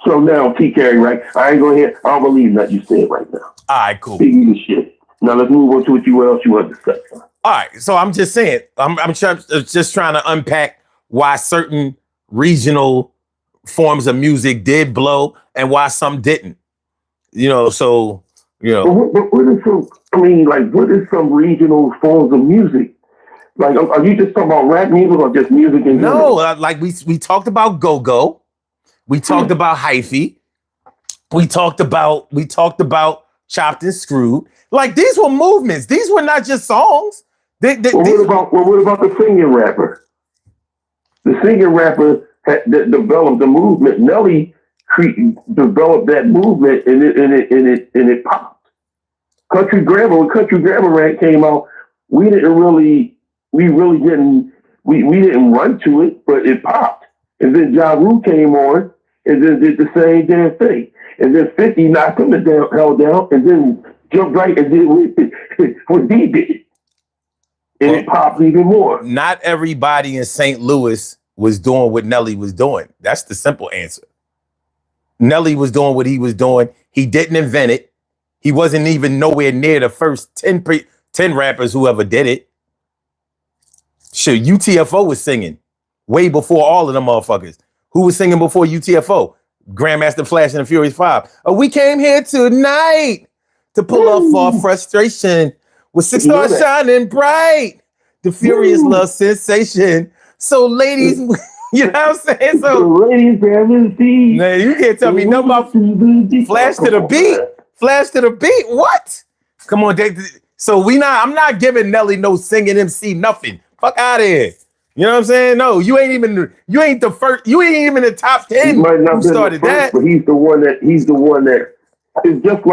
So now T. Carey Wright, I don't believe that you said right now.
All right, cool.
Biggie the shit. Now let's move on to what else you want to say.
All right, so I'm just saying, I'm just trying to unpack why certain regional forms of music did blow and why some didn't. You know, so, you know.
What is some regional forms of music? Like, are you just talking about rap music or just music in general?
No, like we talked about go-go. We talked about Hyphy. We talked about Chopped and Screwed. Like, these were movements. These were not just songs.
What about the singing rapper? The singing rapper that developed the movement. Nelly developed that movement, and it popped. When Country Grammar Rant came out, we didn't run to it, but it popped. And then Ja Rule came on and then did the same damn thing. And then 50 knocked him the hell down and then jumped right and did what he did. And it popped even more.
Not everybody in St. Louis was doing what Nelly was doing. That's the simple answer. Nelly was doing what he was doing. He didn't invent it. He wasn't even nowhere near the first 10 rappers who ever did it. Shit, UTFO was singing way before all of them motherfuckers. Who was singing before UTFO? Grandmaster Flash and the Furious 5. Oh, we came here tonight to pull off our frustration with 6 stars shining bright. The Furious love sensation. So ladies, you know what I'm saying? So
ladies,
man, you can't tell me nothing about Flash to the beat. Flash to the beat. What? Come on, so I'm not giving Nelly no singing MC nothing. Fuck out of here. You know what I'm saying? No, you ain't even the top 10
he might not
who started
first,
that.
But he's the one that it's just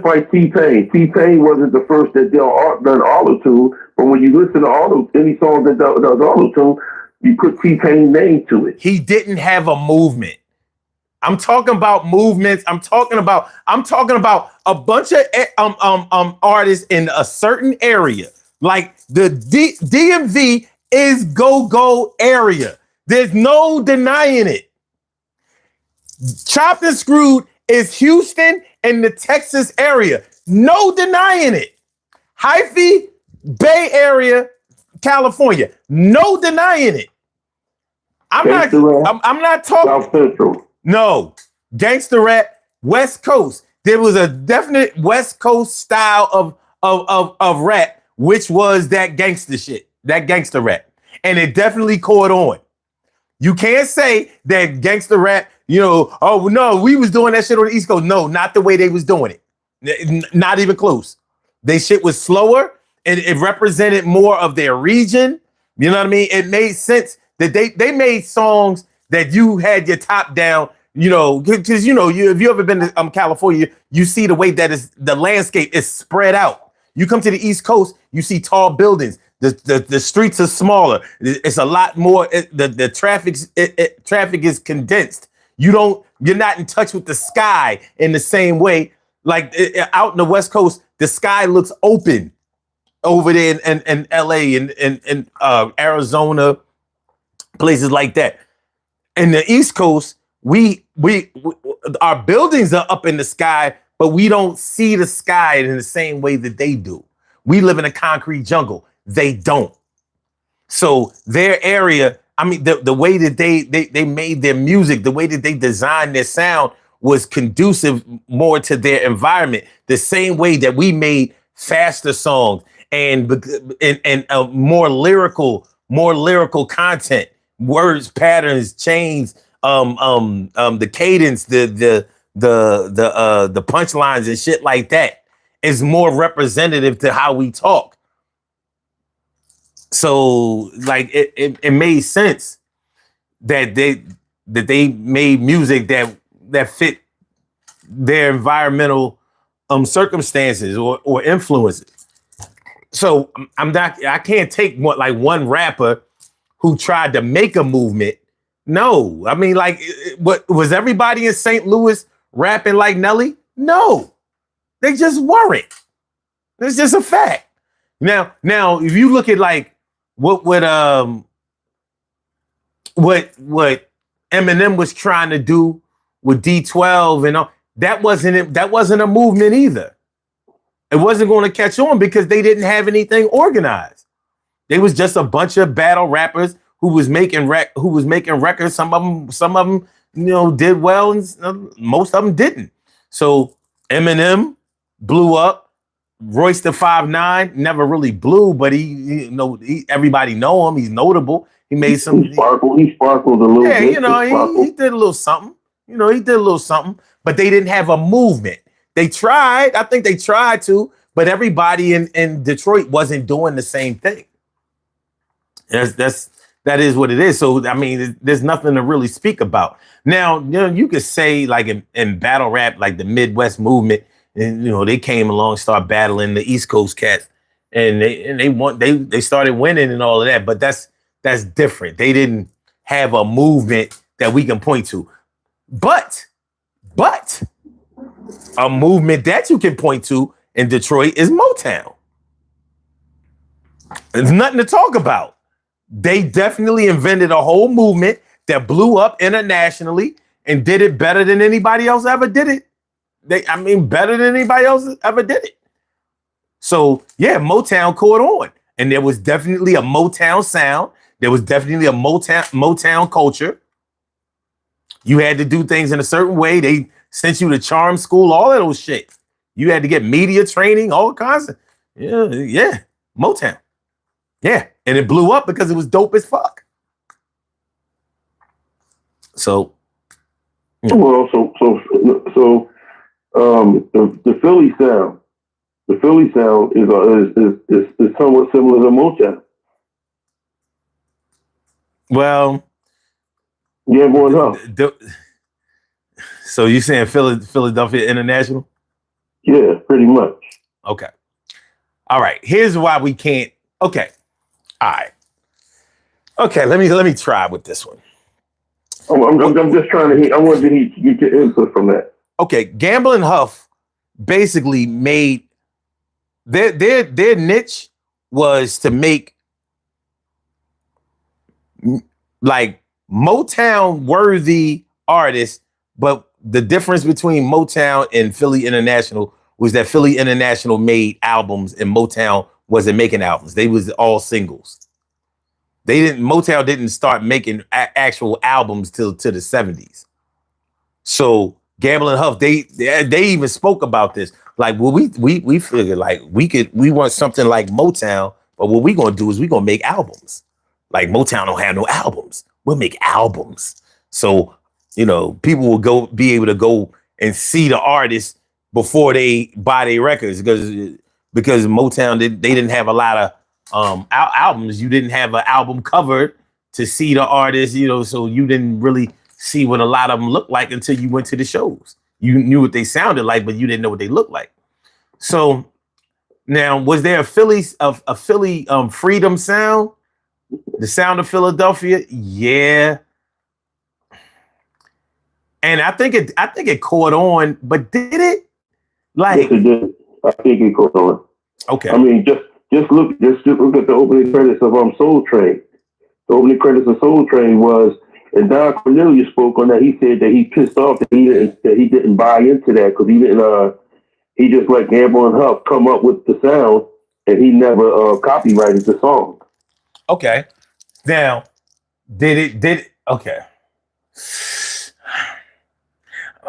like T-Pain. T-Pain wasn't the first that done auto-tune, but when you listen to any song that does auto-tune, you put T-Pain's name to it.
He didn't have a movement. I'm talking about movements. I'm talking about a bunch of artists in a certain area. Like the DMV is go area. There's no denying it. Chopped and Screwed is Houston and the Texas area. No denying it. Hyphy, Bay Area, California. No denying it. I'm not talking
South Central.
No. Gangsta rap, West Coast. There was a definite West Coast style of rap, which was that gangster shit, that gangster rap. And it definitely caught on. You can't say that gangster rap, oh no, we was doing that shit on the East Coast. No, not the way they was doing it. Not even close. They shit was slower and it represented more of their region. You know what I mean? It made sense that they made songs that you had your top down, because if you ever been to California, you see the way that the landscape is spread out. You come to the East Coast, you see tall buildings. The streets are smaller. It's a lot more. The traffic is condensed. You're not in touch with the sky in the same way. Like out in the West Coast, the sky looks open over there in LA and Arizona, places like that. In the East Coast, we our buildings are up in the sky, but we don't see the sky in the same way that they do. We live in a concrete jungle. They don't. So their area, I mean, the way that they made their music, the way that they designed their sound was conducive more to their environment. The same way that we made faster songs and more lyrical content, words, patterns, chains, the cadence, the punchlines and shit like that is more representative to how we talk. So like it made sense that they made music that fit their environmental circumstances or influences. So I can't take one rapper who tried to make a movement. No, I mean, what was everybody in St. Louis rapping like Nelly? No, they just weren't. It's just a fact. Now, if you look at what Eminem was trying to do with D12 and all, that wasn't a movement either. It wasn't going to catch on because they didn't have anything organized. They was just a bunch of battle rappers who was making records. Some of them, did well, and most of them didn't. So Eminem blew up. Royce the 5'9" never really blew, but everybody know him. He's notable. He made some.
He sparkled a little bit.
He did a little something. He did a little something. But they didn't have a movement. They tried. I think they tried to, but everybody in Detroit wasn't doing the same thing. That is what it is. So I mean, there's nothing to really speak about. Now, you could say in battle rap, like the Midwest movement, and they came along, start battling the East Coast cats, and they started winning and all of that. But that's different. They didn't have a movement that we can point to. But a movement that you can point to in Detroit is Motown. There's nothing to talk about. They definitely invented a whole movement that blew up internationally and did it better than anybody else ever did it. Better than anybody else ever did it. So, yeah, Motown caught on. And there was definitely a Motown sound. There was definitely a Motown culture. You had to do things in a certain way. They sent you to charm school, all of those shit. You had to get media training, all kinds of, yeah, Motown. Yeah, and it blew up because it was dope as fuck. So,
well, the Philly sound, is somewhat similar to Motown.
Well,
yeah, going up.
So you saying Philadelphia International?
Yeah, pretty much.
Okay. All right. Here's why we can't. Okay. All right. Okay. Let me try with this one.
I'm just trying to hear. I want to get your input from that.
Okay. Gamble and Huff basically made their niche was to make like Motown worthy artists, but the difference between Motown and Philly International was that Philly International made albums and Motown wasn't making albums. They was all singles. Motown didn't start making actual albums till to the 70s. So Gamble and Huff, they even spoke about this. Like, well, we figured like we want something like Motown, but what we gonna do is we gonna make albums. Like Motown don't have no albums. We'll make albums. So, people will be able to go and see the artist before they buy their records because Motown they didn't have a lot of albums. You didn't have an album cover to see the artist, so you didn't really see what a lot of them looked like until you went to the shows. You knew what they sounded like, but you didn't know what they looked like. So now, was there a Philly freedom sound? The sound of Philadelphia? Yeah. And I think it caught on, but did it? Like,
yes, it did. I think it caught on.
Okay.
I mean, just look at the opening credits of Soul Train. The opening credits of Soul Train was, and Don Cornelius spoke on that. He said that he pissed off that he didn't buy into that because he just let Gamble and Huff come up with the sound and he never copyrighted the song.
Okay. Now, did it? Okay.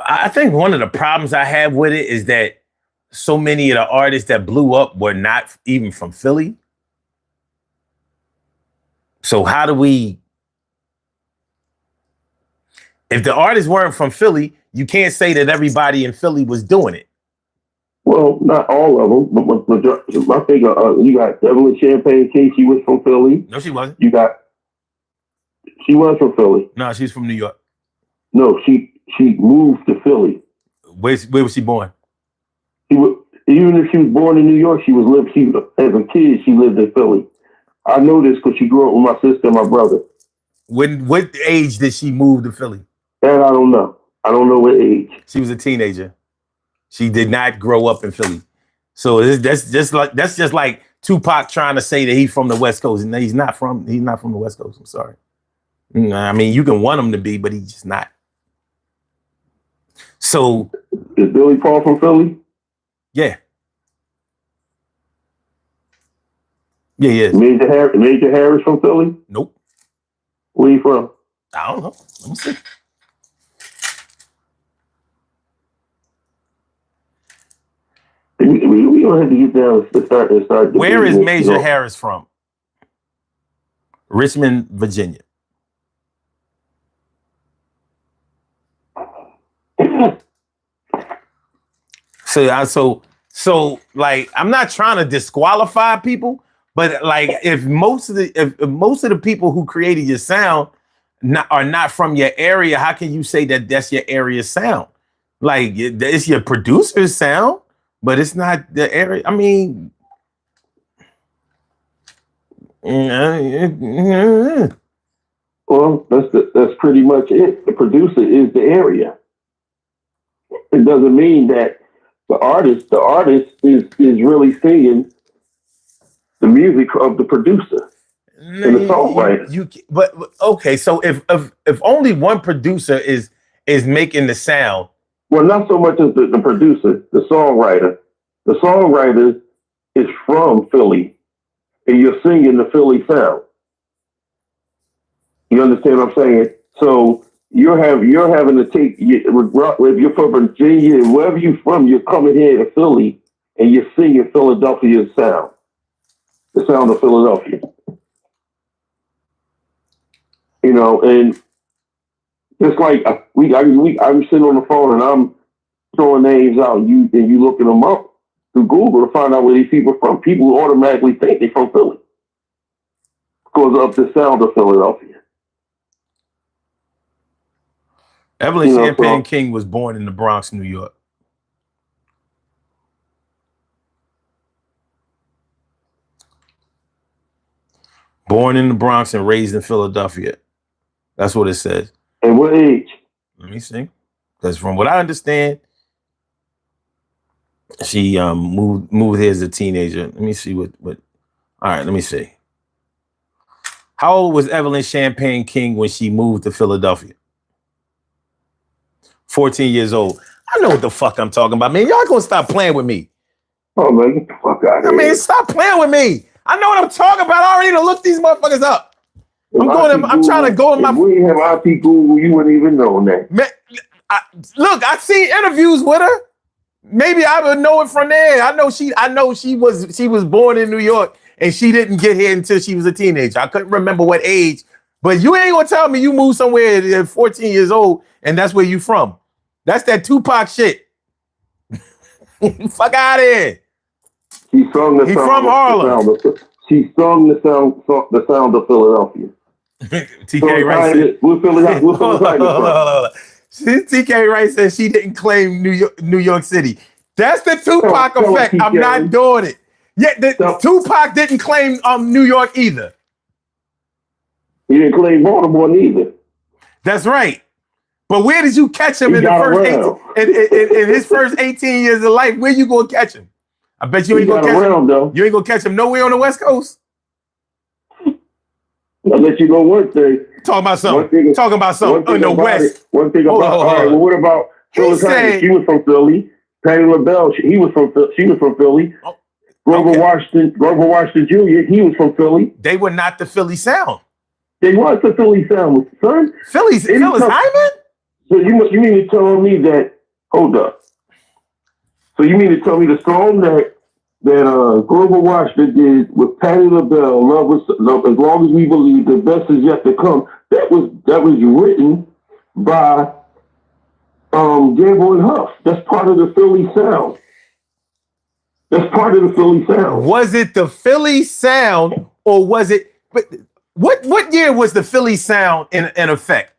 I think one of the problems I have with it is that so many of the artists that blew up were not even from Philly. So how do we? If the artists weren't from Philly, you can't say that everybody in Philly was doing it.
Well, not all of them, but I think you got Evelyn Champagne King. She was from Philly.
No, she wasn't.
She was from Philly.
No, she's from New York.
No, she moved to Philly.
Where was she born?
Even if she was born in New York, as a kid, she lived in Philly. I know this because she grew up with my sister and my brother.
What age did she move to Philly?
That I don't know. I don't know what age.
She was a teenager. She did not grow up in Philly. So that's just like Tupac trying to say that he's from the West Coast. And he's not from the West Coast. I'm sorry. I mean, you can want him to be, but he's just not. So
is Billy Paul from Philly?
Yeah. Yeah, he is.
Major Harris from Philly?
Nope.
Where you from?
I don't know. Let me see.
We don't have to get down and start.
Where is Major Harris from? Richmond, Virginia. So like I'm not trying to disqualify people, but like if most of the people who created your sound are not from your area, how can you say that that's your area sound? Like it's your producer's sound, but it's not the area. I mean,
Well, that's pretty much it. The producer is the area. It doesn't mean that the artist is really singing the music of the producer and the songwriter.
but okay. So if only one producer is making the sound.
Well, not so much as the producer, the songwriter. The songwriter is from Philly, and you're singing the Philly sound. You understand what I'm saying? So you're having to take, if you're from Virginia, wherever you're from, you're coming here to Philly, and you're singing Philadelphia's sound, the sound of Philadelphia. You know, and just like I'm sitting on the phone and I'm throwing names out, and you looking them up through Google to find out where these people are from. People automatically think they're from Philly because of the sound of Philadelphia.
Evelyn Champagne King was born in the Bronx, New York. Born in the Bronx and raised in Philadelphia. That's what it says.
And what age?
Let me see. Because from what I understand, she moved here as a teenager. Let me see what. All right, let me see. How old was Evelyn Champagne King when she moved to Philadelphia? 14 years old. I know what the fuck I'm talking about, man. Y'all gonna stop playing with me.
Oh, man, get the fuck out of here.
I mean, stop playing with me. I know what I'm talking about. I already looked these motherfuckers up. I'm trying to go in my.
If we didn't have IP Google, you wouldn't even know that.
Man, look, I've seen interviews with her. Maybe I would know it from there. I know she was born in New York and she didn't get here until she was a teenager. I couldn't remember what age, but you ain't gonna tell me you moved somewhere at 14 years old and that's where you from. That's that Tupac shit. Fuck out of here.
He sung the
He
sound
from Harlem.
She sung the sound of Philadelphia.
TK Wright said, TK Wright said she didn't claim New York City. That's the Tupac effect. I'm not doing it. Yeah, Tupac didn't claim New York either.
He didn't claim Baltimore neither.
That's right. But where did you catch him in his first 18 years of life? Where you gonna catch him? I bet you ain't gonna catch him. Though. You ain't gonna catch him nowhere on the West Coast.
I'll let you know one thing.
Talking about something in the West.
One thing about all right, well, what about Phyllis Hyman? She was from Philly. Patti LaBelle, she was from Philly.
Oh,
Grover Washington Jr., he was from Philly.
They were not the Philly sound.
They was the Philly sound, son.
Phyllis Hyman?
So you mean to tell me that? Hold up. So you mean to tell me the song that Grover Washington did with Patti LaBelle, Love, as long as we believe the best is yet to come. That was written by Gamble and Huff. That's part of the Philly sound.
Was it the Philly sound, or was it? But what year was the Philly sound in effect?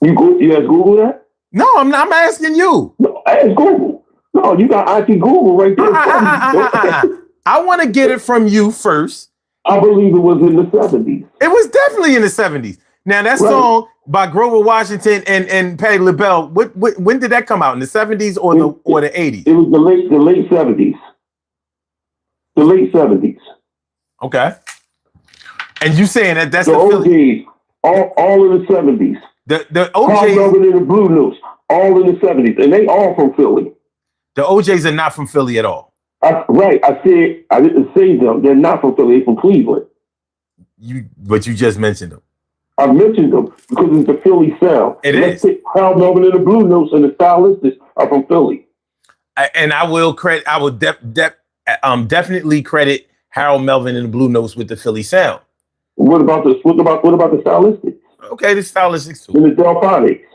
You ask Google that?
No, I'm asking you.
No, ask Google. No, you got IT Google right there.
I want to get it from you first.
I believe it was in the 70s.
It was definitely in the 70s. Now, that song by Grover Washington and Patti LaBelle, when did that come out? In the 70s or the 80s?
It was the late 70s. The late 70s.
Okay. And you saying that's
the OJs, all in the 70s.
The OJs
in the Blue Notes, all in the 70s, and they all from Philly.
The OJs are not from Philly at all.
I didn't say them. They're not from Philly. They're from Cleveland.
But you just mentioned them.
I mentioned them because it's the Philly sound.
It is.
Harold Melvin and the Blue Notes and the Stylistics are from Philly.
I will definitely credit Harold Melvin and the Blue Notes with the Philly sound.
What about the Stylistics?
Okay, the Stylistics too.
And the Delphonics.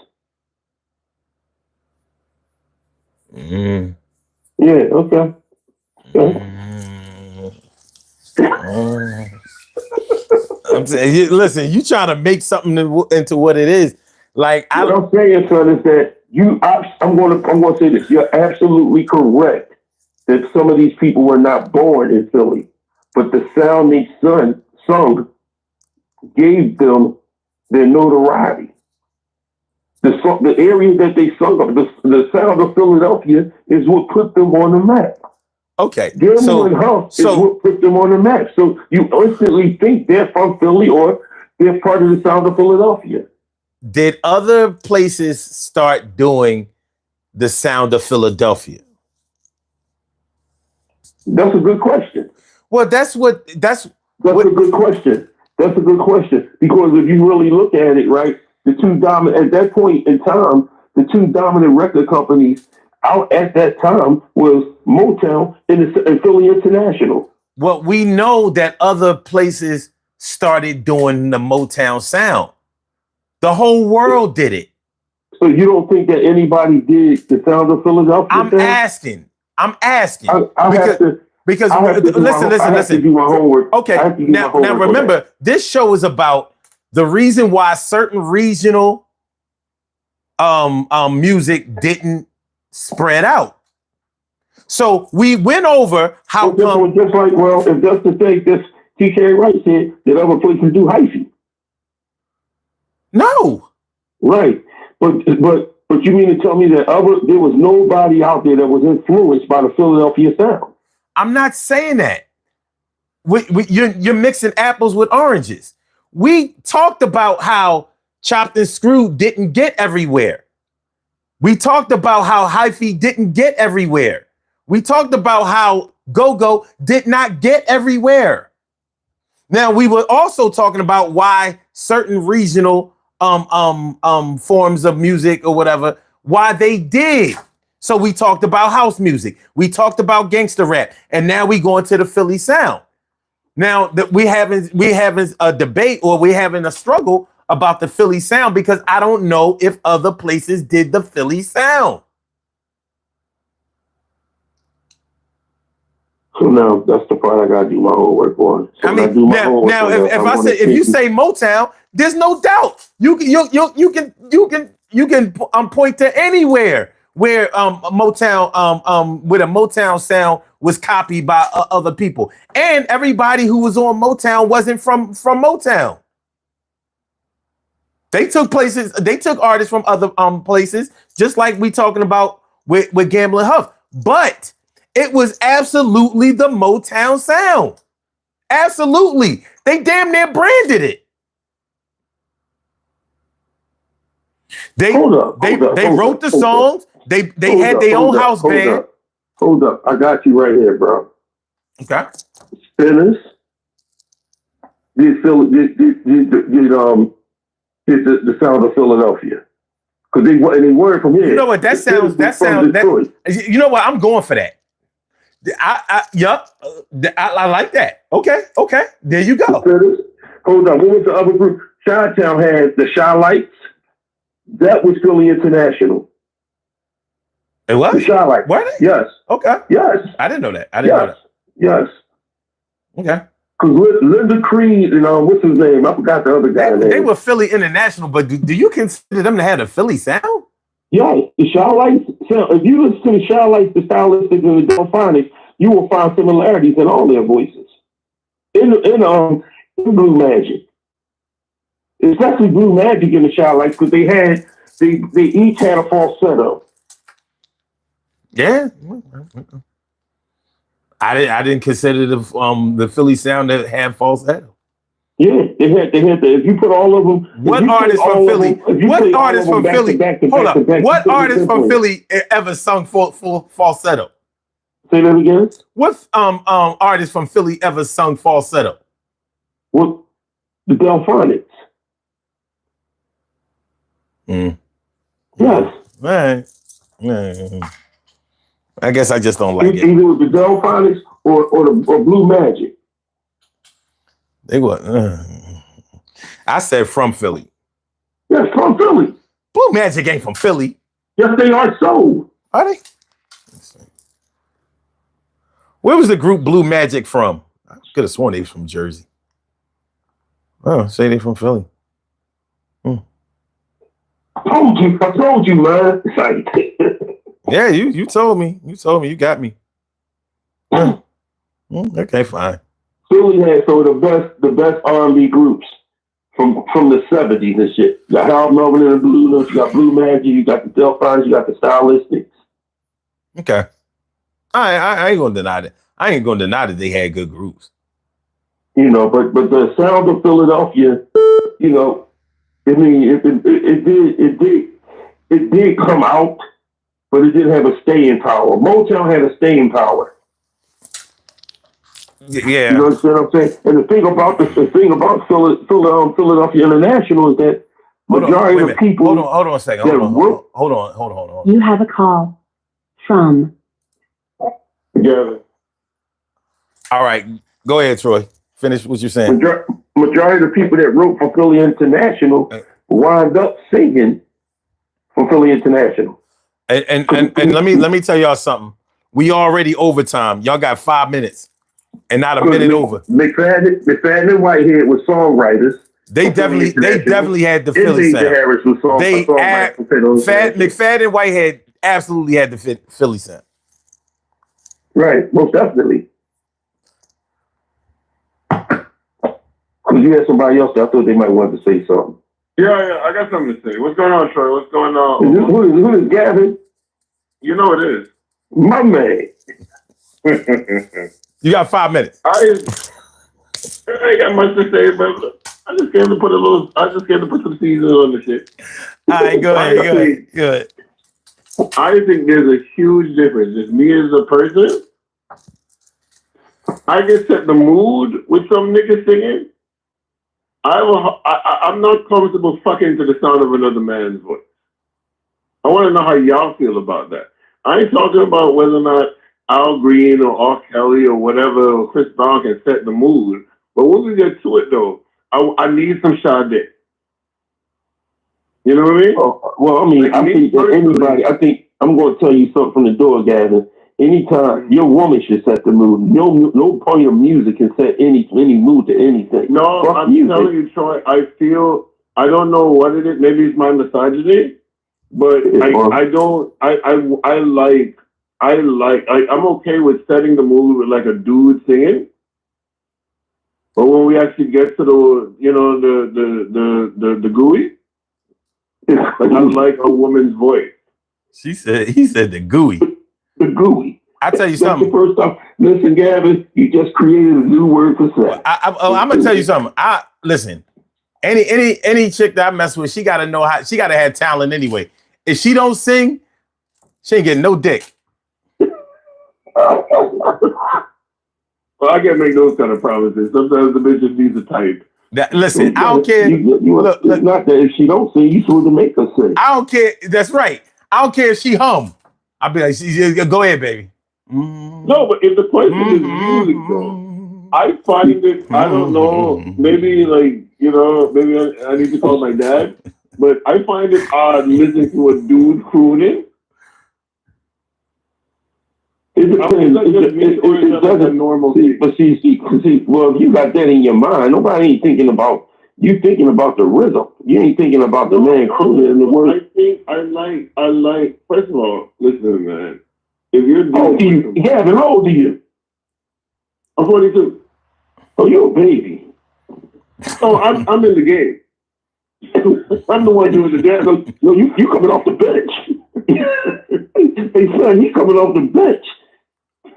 Mm.
Yeah, okay.
I'm saying, listen, you trying to make something into what it is. Like
What I'm saying, son, is that I'm gonna say this. You're absolutely correct that some of these people were not born in Philly, but the sound they sung gave them their notoriety. The area that they sung up, the sound of Philadelphia is what put them on the map.
okay.
Gamble and Huff is what put them on the map. So you instantly think they're from Philly or they're part of the sound of Philadelphia.
Did other places start doing the sound of Philadelphia?
That's a good question.
Well, that's
a good question. That's a good question. Because if you really look at it, right, at that point in time, the two dominant record companies out at that time was Motown and Philly International.
Well, we know that other places started doing the Motown sound. The whole world did it.
So you don't think that anybody did the sound of Philadelphia?
I'm asking. Because listen.
Do my homework.
Okay. Now remember, this show is about the reason why certain regional music didn't spread out. So we went over how
just like, well, if that's the thing, this TK Wright said that other places do hyphy.
No.
Right. But you mean to tell me that there was nobody out there that was influenced by the Philadelphia sound?
I'm not saying that. You're mixing apples with oranges. We talked about how Chopped and Screwed didn't get everywhere. We talked about how Hyphy didn't get everywhere. We talked about how Go-Go did not get everywhere. Now, we were also talking about why certain regional forms of music or whatever, why they did. So we talked about house music. We talked about gangster rap. And now we go into the Philly sound. Now that we having a debate or we having a struggle about the Philly sound because I don't know if other places did the Philly sound.
So now that's the part I gotta do my homework on. So
I mean, now if you say Motown, there's no doubt you can point to anywhere where Motown with a Motown sound was copied by other people, and everybody who was on Motown wasn't from Motown. They took artists from other places, just like we talking about with Gamble Huff, but it was absolutely the Motown sound. Absolutely. They damn near branded it. They wrote the songs. They had their own house band.
Hold up. I got you right here, bro.
Okay.
Spinners did the sound of Philadelphia. Because they weren't from here.
You know what? That sounds. You know what? I'm going for that. I like that. Okay. There you go.
Hold on. What was the other group? Chi-Town had the Chi Lights. That was Philly International.
It was?
The Chi Lights.
Were they?
Yes.
Okay.
Yes.
I didn't know that.
Yes.
Okay.
Because Linda Creed and what's his name? I forgot the other guy's name.
They were Philly International, but do you consider them to have a Philly sound?
Yeah, the Chi Lights sound. If you listen to the Chi Lights, the Stylistics, and the Delphonics, you will find similarities in all their voices. In Blue Magic, especially Blue Magic and the Chi Lights, because they each had a falsetto.
Yeah, I didn't consider the Philly sound that had falsetto.
Yeah, they had the. If you put all of them,
what artist from Philly? What artist from Philly? Hold up. What artist from Philly ever sung full falsetto?
Say that again.
What artist from Philly ever sung falsetto?
What? The Delphonics. Yes.
Right. I guess I just don't like it.
Either with the Delphonics or Blue Magic.
They were. I said from Philly.
Yes, from Philly.
Blue Magic ain't from Philly.
Yes, they are so.
Are they? Where was the group Blue Magic from? I could have sworn they was from Jersey. Oh, say they from Philly.
I told you, man. It's like,
Yeah, you told me. You told me. You got me. Okay, fine.
Philly had some of the best R&B groups from the '70s and shit. You got Harold Melvin and the Blue Notes, you got Blue Magic, you got the Delphines, you got the Stylistics.
Okay. I ain't gonna deny that. I ain't gonna deny that they had good groups.
You know, but the sound of Philadelphia, you know, I mean, it did come out, but it didn't have a staying power. Motown had a staying power.
Yeah.
You understand what I'm saying? And the thing about Philadelphia International is that majority of the people.
Hold on a second. Hold on.
You have a call from.
Yeah.
All right, go ahead, Troy. Finish what you're saying.
Majority of the people that wrote for Philly International wind up singing for Philly International.
And let me tell y'all something. We already overtime. Y'all got 5 minutes, and not a minute over.
McFadden and Whitehead were songwriters.
They definitely had the Philly sound.
Harris was
McFadden and Whitehead absolutely had the Philly sound.
Right, most definitely. Because you had somebody else that I thought they might want to say something.
Yeah, I got something to say. What's going on, Troy? What's going on?
Who is Gavin?
You know it is.
My man.
You got 5 minutes.
I ain't got much to say, but I just came to put some seasoning on the shit.
All right, go ahead.
I think there's a huge difference. If me as a person, I get set the mood with some nigga singing. I'm not comfortable fucking to the sound of another man's voice. I want to know how y'all feel about that. I ain't talking about whether or not Al Green or R. Kelly or whatever or Chris Brown can set the mood. But when we get to it, though, I need some Sade. You know what I mean?
Well, I mean, I think that anybody, I think I'm going to tell you something from the door, Gavin. Anytime your woman should set the mood. No point of music can set any mood to anything.
No, I'm telling you, Troy. I don't know what it is. Maybe it's my misogyny, but I'm okay with setting the mood with like a dude singing. But when we actually get to the gooey, like I like a woman's voice.
He said the gooey.
The gooey.
I tell you something.
That's the first time. Listen, Gavin, you just created a new word for sex.
I'm gonna tell you something. Listen. Any chick that I mess with, she gotta know how. She gotta have talent anyway. If she don't sing, she ain't getting no dick.
Well, I can't make those kind of promises. Sometimes the bitch just needs a type.
Listen, I don't care.
Look, not that if she don't sing, you supposed to make her sing.
I don't care. That's right. I don't care if she hum. I'll be like, go ahead, baby.
No, but if the question is music, though, I find it, I don't know, maybe maybe I need to call my dad, but I find it odd listening to a dude crooning.
It doesn't normal. But see, well, if you got that in your mind, nobody ain't thinking about. You thinking about the rhythm. You ain't thinking about the man crooning in the word.
I think I like. First of all, listen, man. If you're doing,
Gavin, how old are you?
I'm 42.
Oh, you're a baby.
Oh, I'm in the game. I'm the one doing the dance.
No, you coming off the bench. Hey, son, you coming off the bench.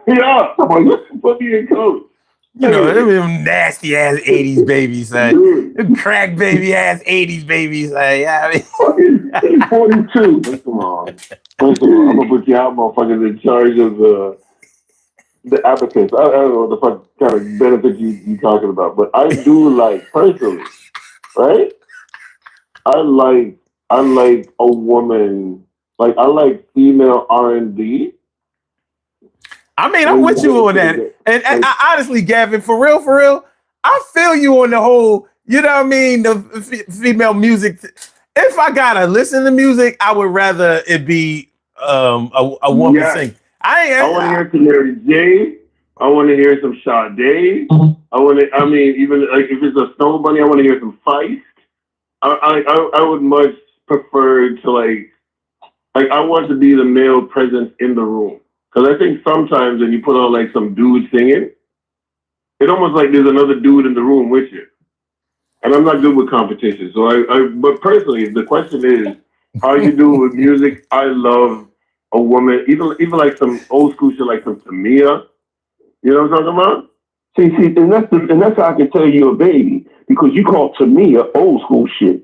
Yeah, put me in coach.
You know, them nasty ass 80s babies, them crack baby ass 80s babies. Like, yeah, I mean.
He's 42.
Come on. I'm gonna put you out, motherfuckers, in charge of the applicants. I don't know what the fuck kind of benefits you talking about, but I do like personally, right? I like a woman. Like I like female R&B.
I mean, I'm with you on that. And I, honestly, Gavin, for real, I feel you on the whole, you know what I mean, the female music. If I gotta listen to music, I would rather it be a woman sing.
I want to hear some Mary J. I want to hear some Sade. I mean, even like if it's a Snow Bunny, I want to hear some Feist. I would much preferred to like I want to be the male presence in the room. Because I think sometimes when you put on like some dude singing, it almost like there's another dude in the room with you. And I'm not good with competition. So but personally, the question is, how you do with music? I love a woman, even like some old school shit like some Tamia. You know what I'm talking about?
See, and that's how I can tell you a baby, because you call Tamia old school shit.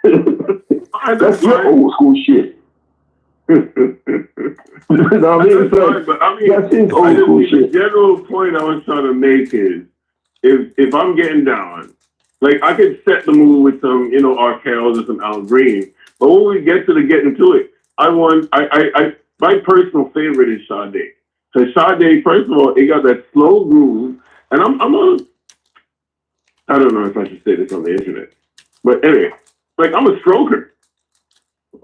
That's your old school shit. No, I mean, that's his old school shit.
The general point I was trying to make is, if I'm getting down, like I could set the mood with some, R. Kells or some Al Green, but when we get getting to it, my personal favorite is Sade. So Sade, first of all, it got that slow groove, and I don't know if I should say this on the internet, but anyway, like I'm a stroker.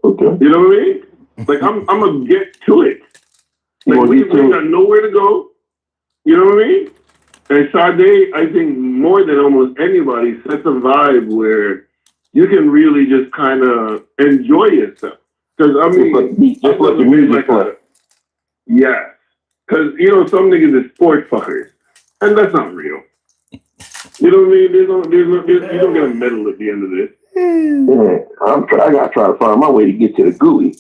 Okay.
You know what I mean? Like I'm gonna get to it. Like we got nowhere to go. You know what I mean? And Sade, I think more than almost anybody, sets a vibe where you can really just kind of enjoy yourself. Because I mean,
just like the music play.
Yes. Because some niggas is sports fuckers, and that's not real. You know what I mean? You don't get a medal at the end of this.
Yeah, I gotta try to find my way to get to the gooey.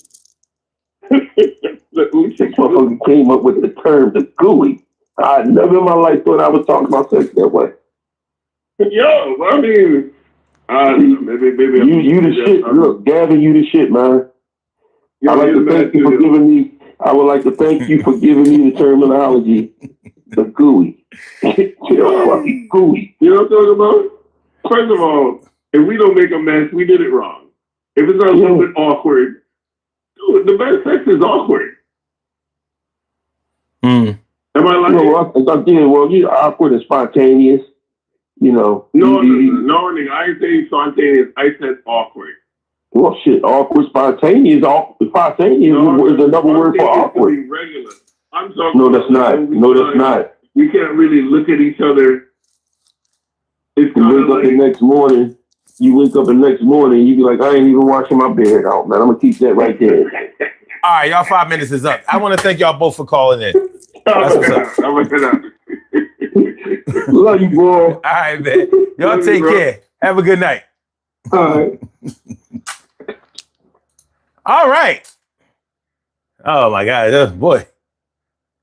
The motherfucker came up with the term the gooey. I never in my life thought I was talking about sex that way.
Yo, I mean, maybe
you the shit. Look, Gavin, you the shit, man. I like to thank you for giving me. I would like to thank you for giving me the terminology, the gooey. Fucking gooey.
You know what I'm talking about? First of all, if we don't make a mess, we did it wrong. If it's not a little bit awkward, dude, the best sex is awkward. Am I like
well, you're awkward and spontaneous. No,
nigga, I ain't saying spontaneous. I said awkward.
Well, shit, awkward, spontaneous. Spontaneous is another word for awkward.
Regular. I'm talking.
No, that's not. No, that's not.
We can't really look at each other. It's
you wake up the next morning. You wake up the next morning. You be like, I ain't even washing my bed out, man. I'm gonna keep that right there.
All right, y'all. 5 minutes is up. I want to thank y'all both for calling in. That's what's up.
Love you, boy.
All right, man. Y'all take care. Have a good night.
All right.
All right. Oh my God, boy.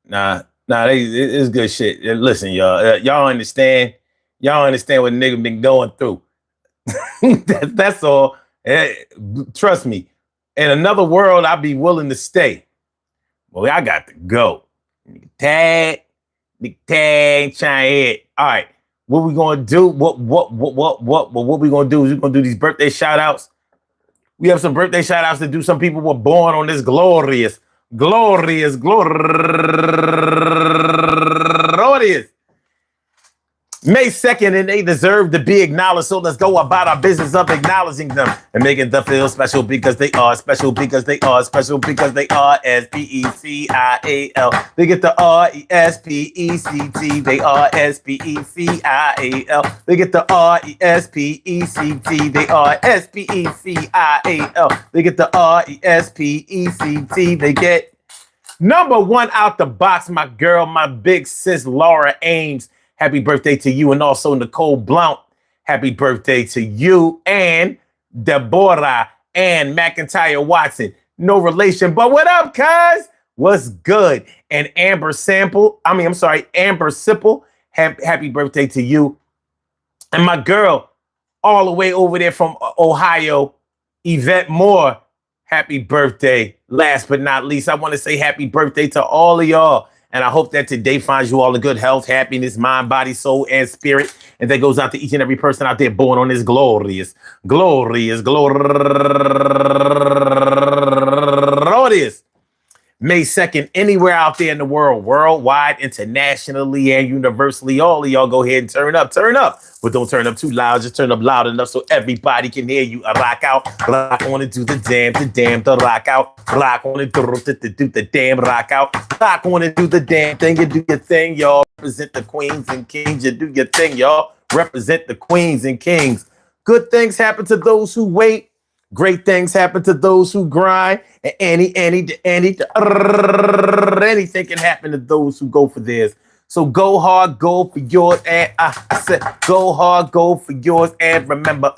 Nah, it's good shit. Listen, y'all. Y'all understand what nigga been going through. That's all. Trust me. In another world, I'd be willing to stay. Boy, I got to go. Tag, China. All right. What we gonna do? What we gonna do is we're gonna do these birthday shout outs. We have some birthday shout outs to do. Some people were born on this glorious May 2nd, and they deserve to be acknowledged. So let's go about our business of acknowledging them and making them feel special because they are special because they are special because they are S-P-E-C-I-A-L. They get the R-E-S-P-E-C-T. They are S-P-E-C-I-A-L. They get the R-E-S-P-E-C-T. They are S-P-E-C-I-A-L. They get the R-E-S-P-E-C-T. They get number one out the box, my girl, my big sis, Laura Ames. Happy birthday to you, and also Nicole Blount. Happy birthday to you and Deborah and McIntyre Watson. No relation, but what up, cuz? What's good? And Amber Sipple. Happy birthday to you. And my girl, all the way over there from Ohio, Yvette Moore. Happy birthday. Last but not least, I want to say happy birthday to all of y'all. And I hope that today finds you all in good health, happiness, mind, body, soul, and spirit. And that goes out to each and every person out there born on this glorious. May 2nd, anywhere out there in the world, worldwide, internationally, and universally. All of y'all go ahead and turn up. But don't turn up too loud. Just turn up loud enough so everybody can hear you. Rock out, rock on and do the damn, the rock out. Rock on and do the damn rock out. Rock on and do the damn thing. You do your thing, y'all. Represent the queens and kings. You do your thing, y'all. Represent the queens and kings. Good things happen to those who wait. Great things happen to those who grind, and anything can happen to those who go for theirs. So go hard, go for yours, and I said go hard, go for yours, and remember,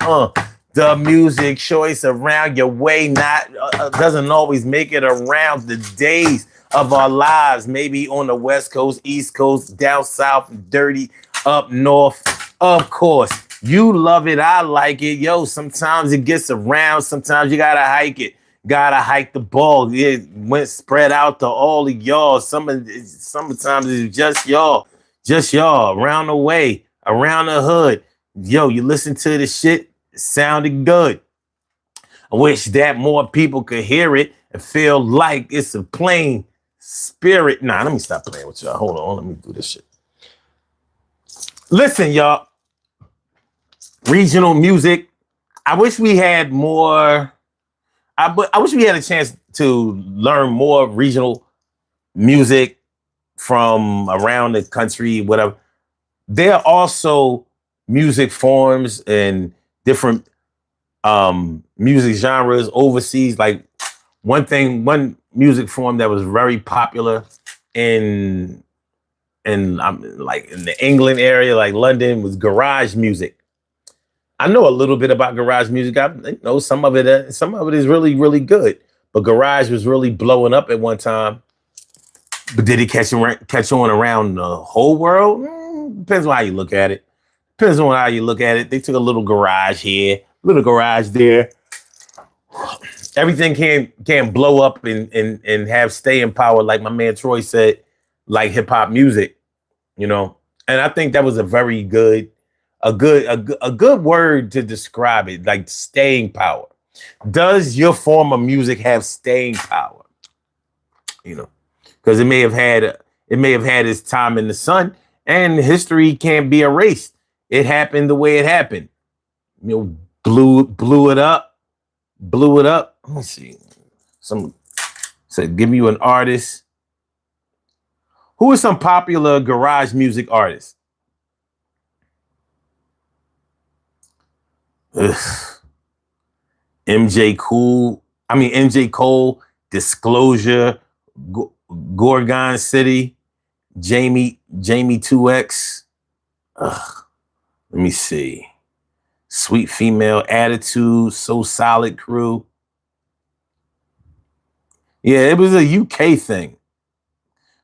the music choice around your way not doesn't always make it around the days of our lives. Maybe on the West Coast, East Coast, down south, dirty, up north. Of course, you love it. I like it. Yo, sometimes it gets around. Sometimes you gotta hike it. Gotta hike the ball. It went spread out to all of y'all. Sometimes it's just y'all around the way, around the hood. Yo, you listen to the shit, it sounded good. I wish that more people could hear it and feel like it's a plain spirit. Nah, let me stop playing with y'all. Hold on, let me do this shit. Listen, y'all. Regional music. I wish we had more. I wish we had a chance to learn more regional music from around the country, whatever. There are also music forms and different music genres overseas. Like one music form that was very popular in like in the England area, like London, was garage music. I know a little bit about garage music. I know some of it is really, really good. But garage was really blowing up at one time. But did it catch on around the whole world? Depends on how you look at it. They took a little garage here, little garage there. Everything can blow up and have staying power, like my man Troy said, like hip hop music, you know. And I think that was a very good. A good word to describe it, like staying power. Does your form of music have staying power? You know, because it may have had its time in the sun, and history can't be erased. It happened the way it happened. You know, blew it up. Let me see. Give you an artist. Who are some popular garage music artists? MJ Cole, Disclosure, Gorgon City, Jamie 2X. Let me see. Sweet Female Attitude, So Solid Crew. Yeah, it was a UK thing.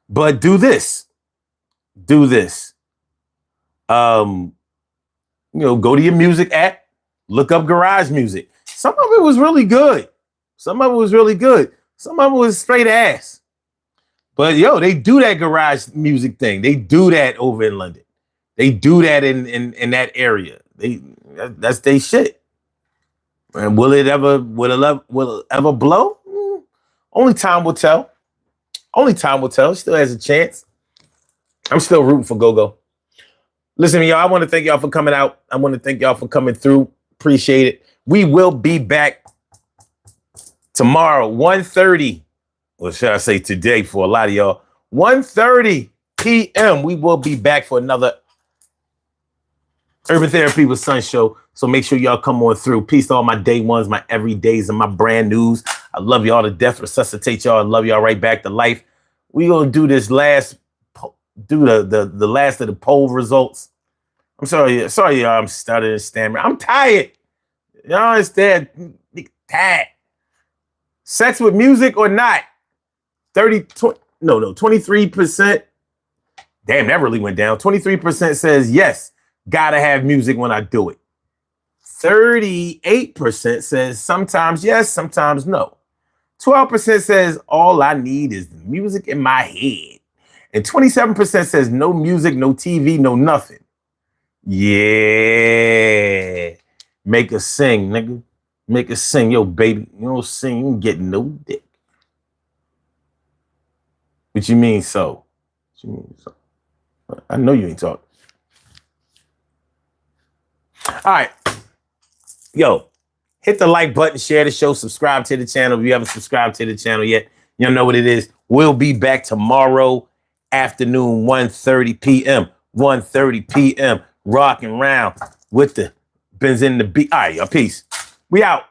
But do this. You know, go to your music app. Look up garage music. Some of it was really good. Some of it was straight ass. But yo, they do that garage music thing. They do that over in London. They do that in that area. That's their shit. And will it ever blow? Only time will tell. It still has a chance. I'm still rooting for Go-Go. Listen, y'all, I want to thank y'all for coming out. I want to thank y'all for coming through. Appreciate it. We will be back tomorrow, 1:30. Or should I say today for a lot of y'all? 1:30 p.m. We will be back for another Urban Therapy with Sun show. So make sure y'all come on through. Peace to all my day ones, my everydays, and my brand news. I love y'all to death. Resuscitate y'all. I love y'all right back to life. We gonna do this last, the last of the poll results. I'm sorry, y'all. I'm stuttering and stammering. I'm tired. Y'all understand? Tired. Sex with music or not? 23%. Damn, that really went down. 23% says yes, gotta have music when I do it. 38% says sometimes yes, sometimes no. 12% says all I need is the music in my head. And 27% says no music, no TV, no nothing. Yeah. Make us sing, nigga. Make us sing. Yo, baby, you don't sing, you ain't getting no dick. What you mean so? What you mean so? I know you ain't talking. All right. Yo, hit the like button, share the show, subscribe to the channel. If you haven't subscribed to the channel yet, you know what it is. We'll be back tomorrow afternoon, 1:30 p.m. 1:30 p.m. Rocking around with the Benz in the beat. All right, y'all. Peace. We out.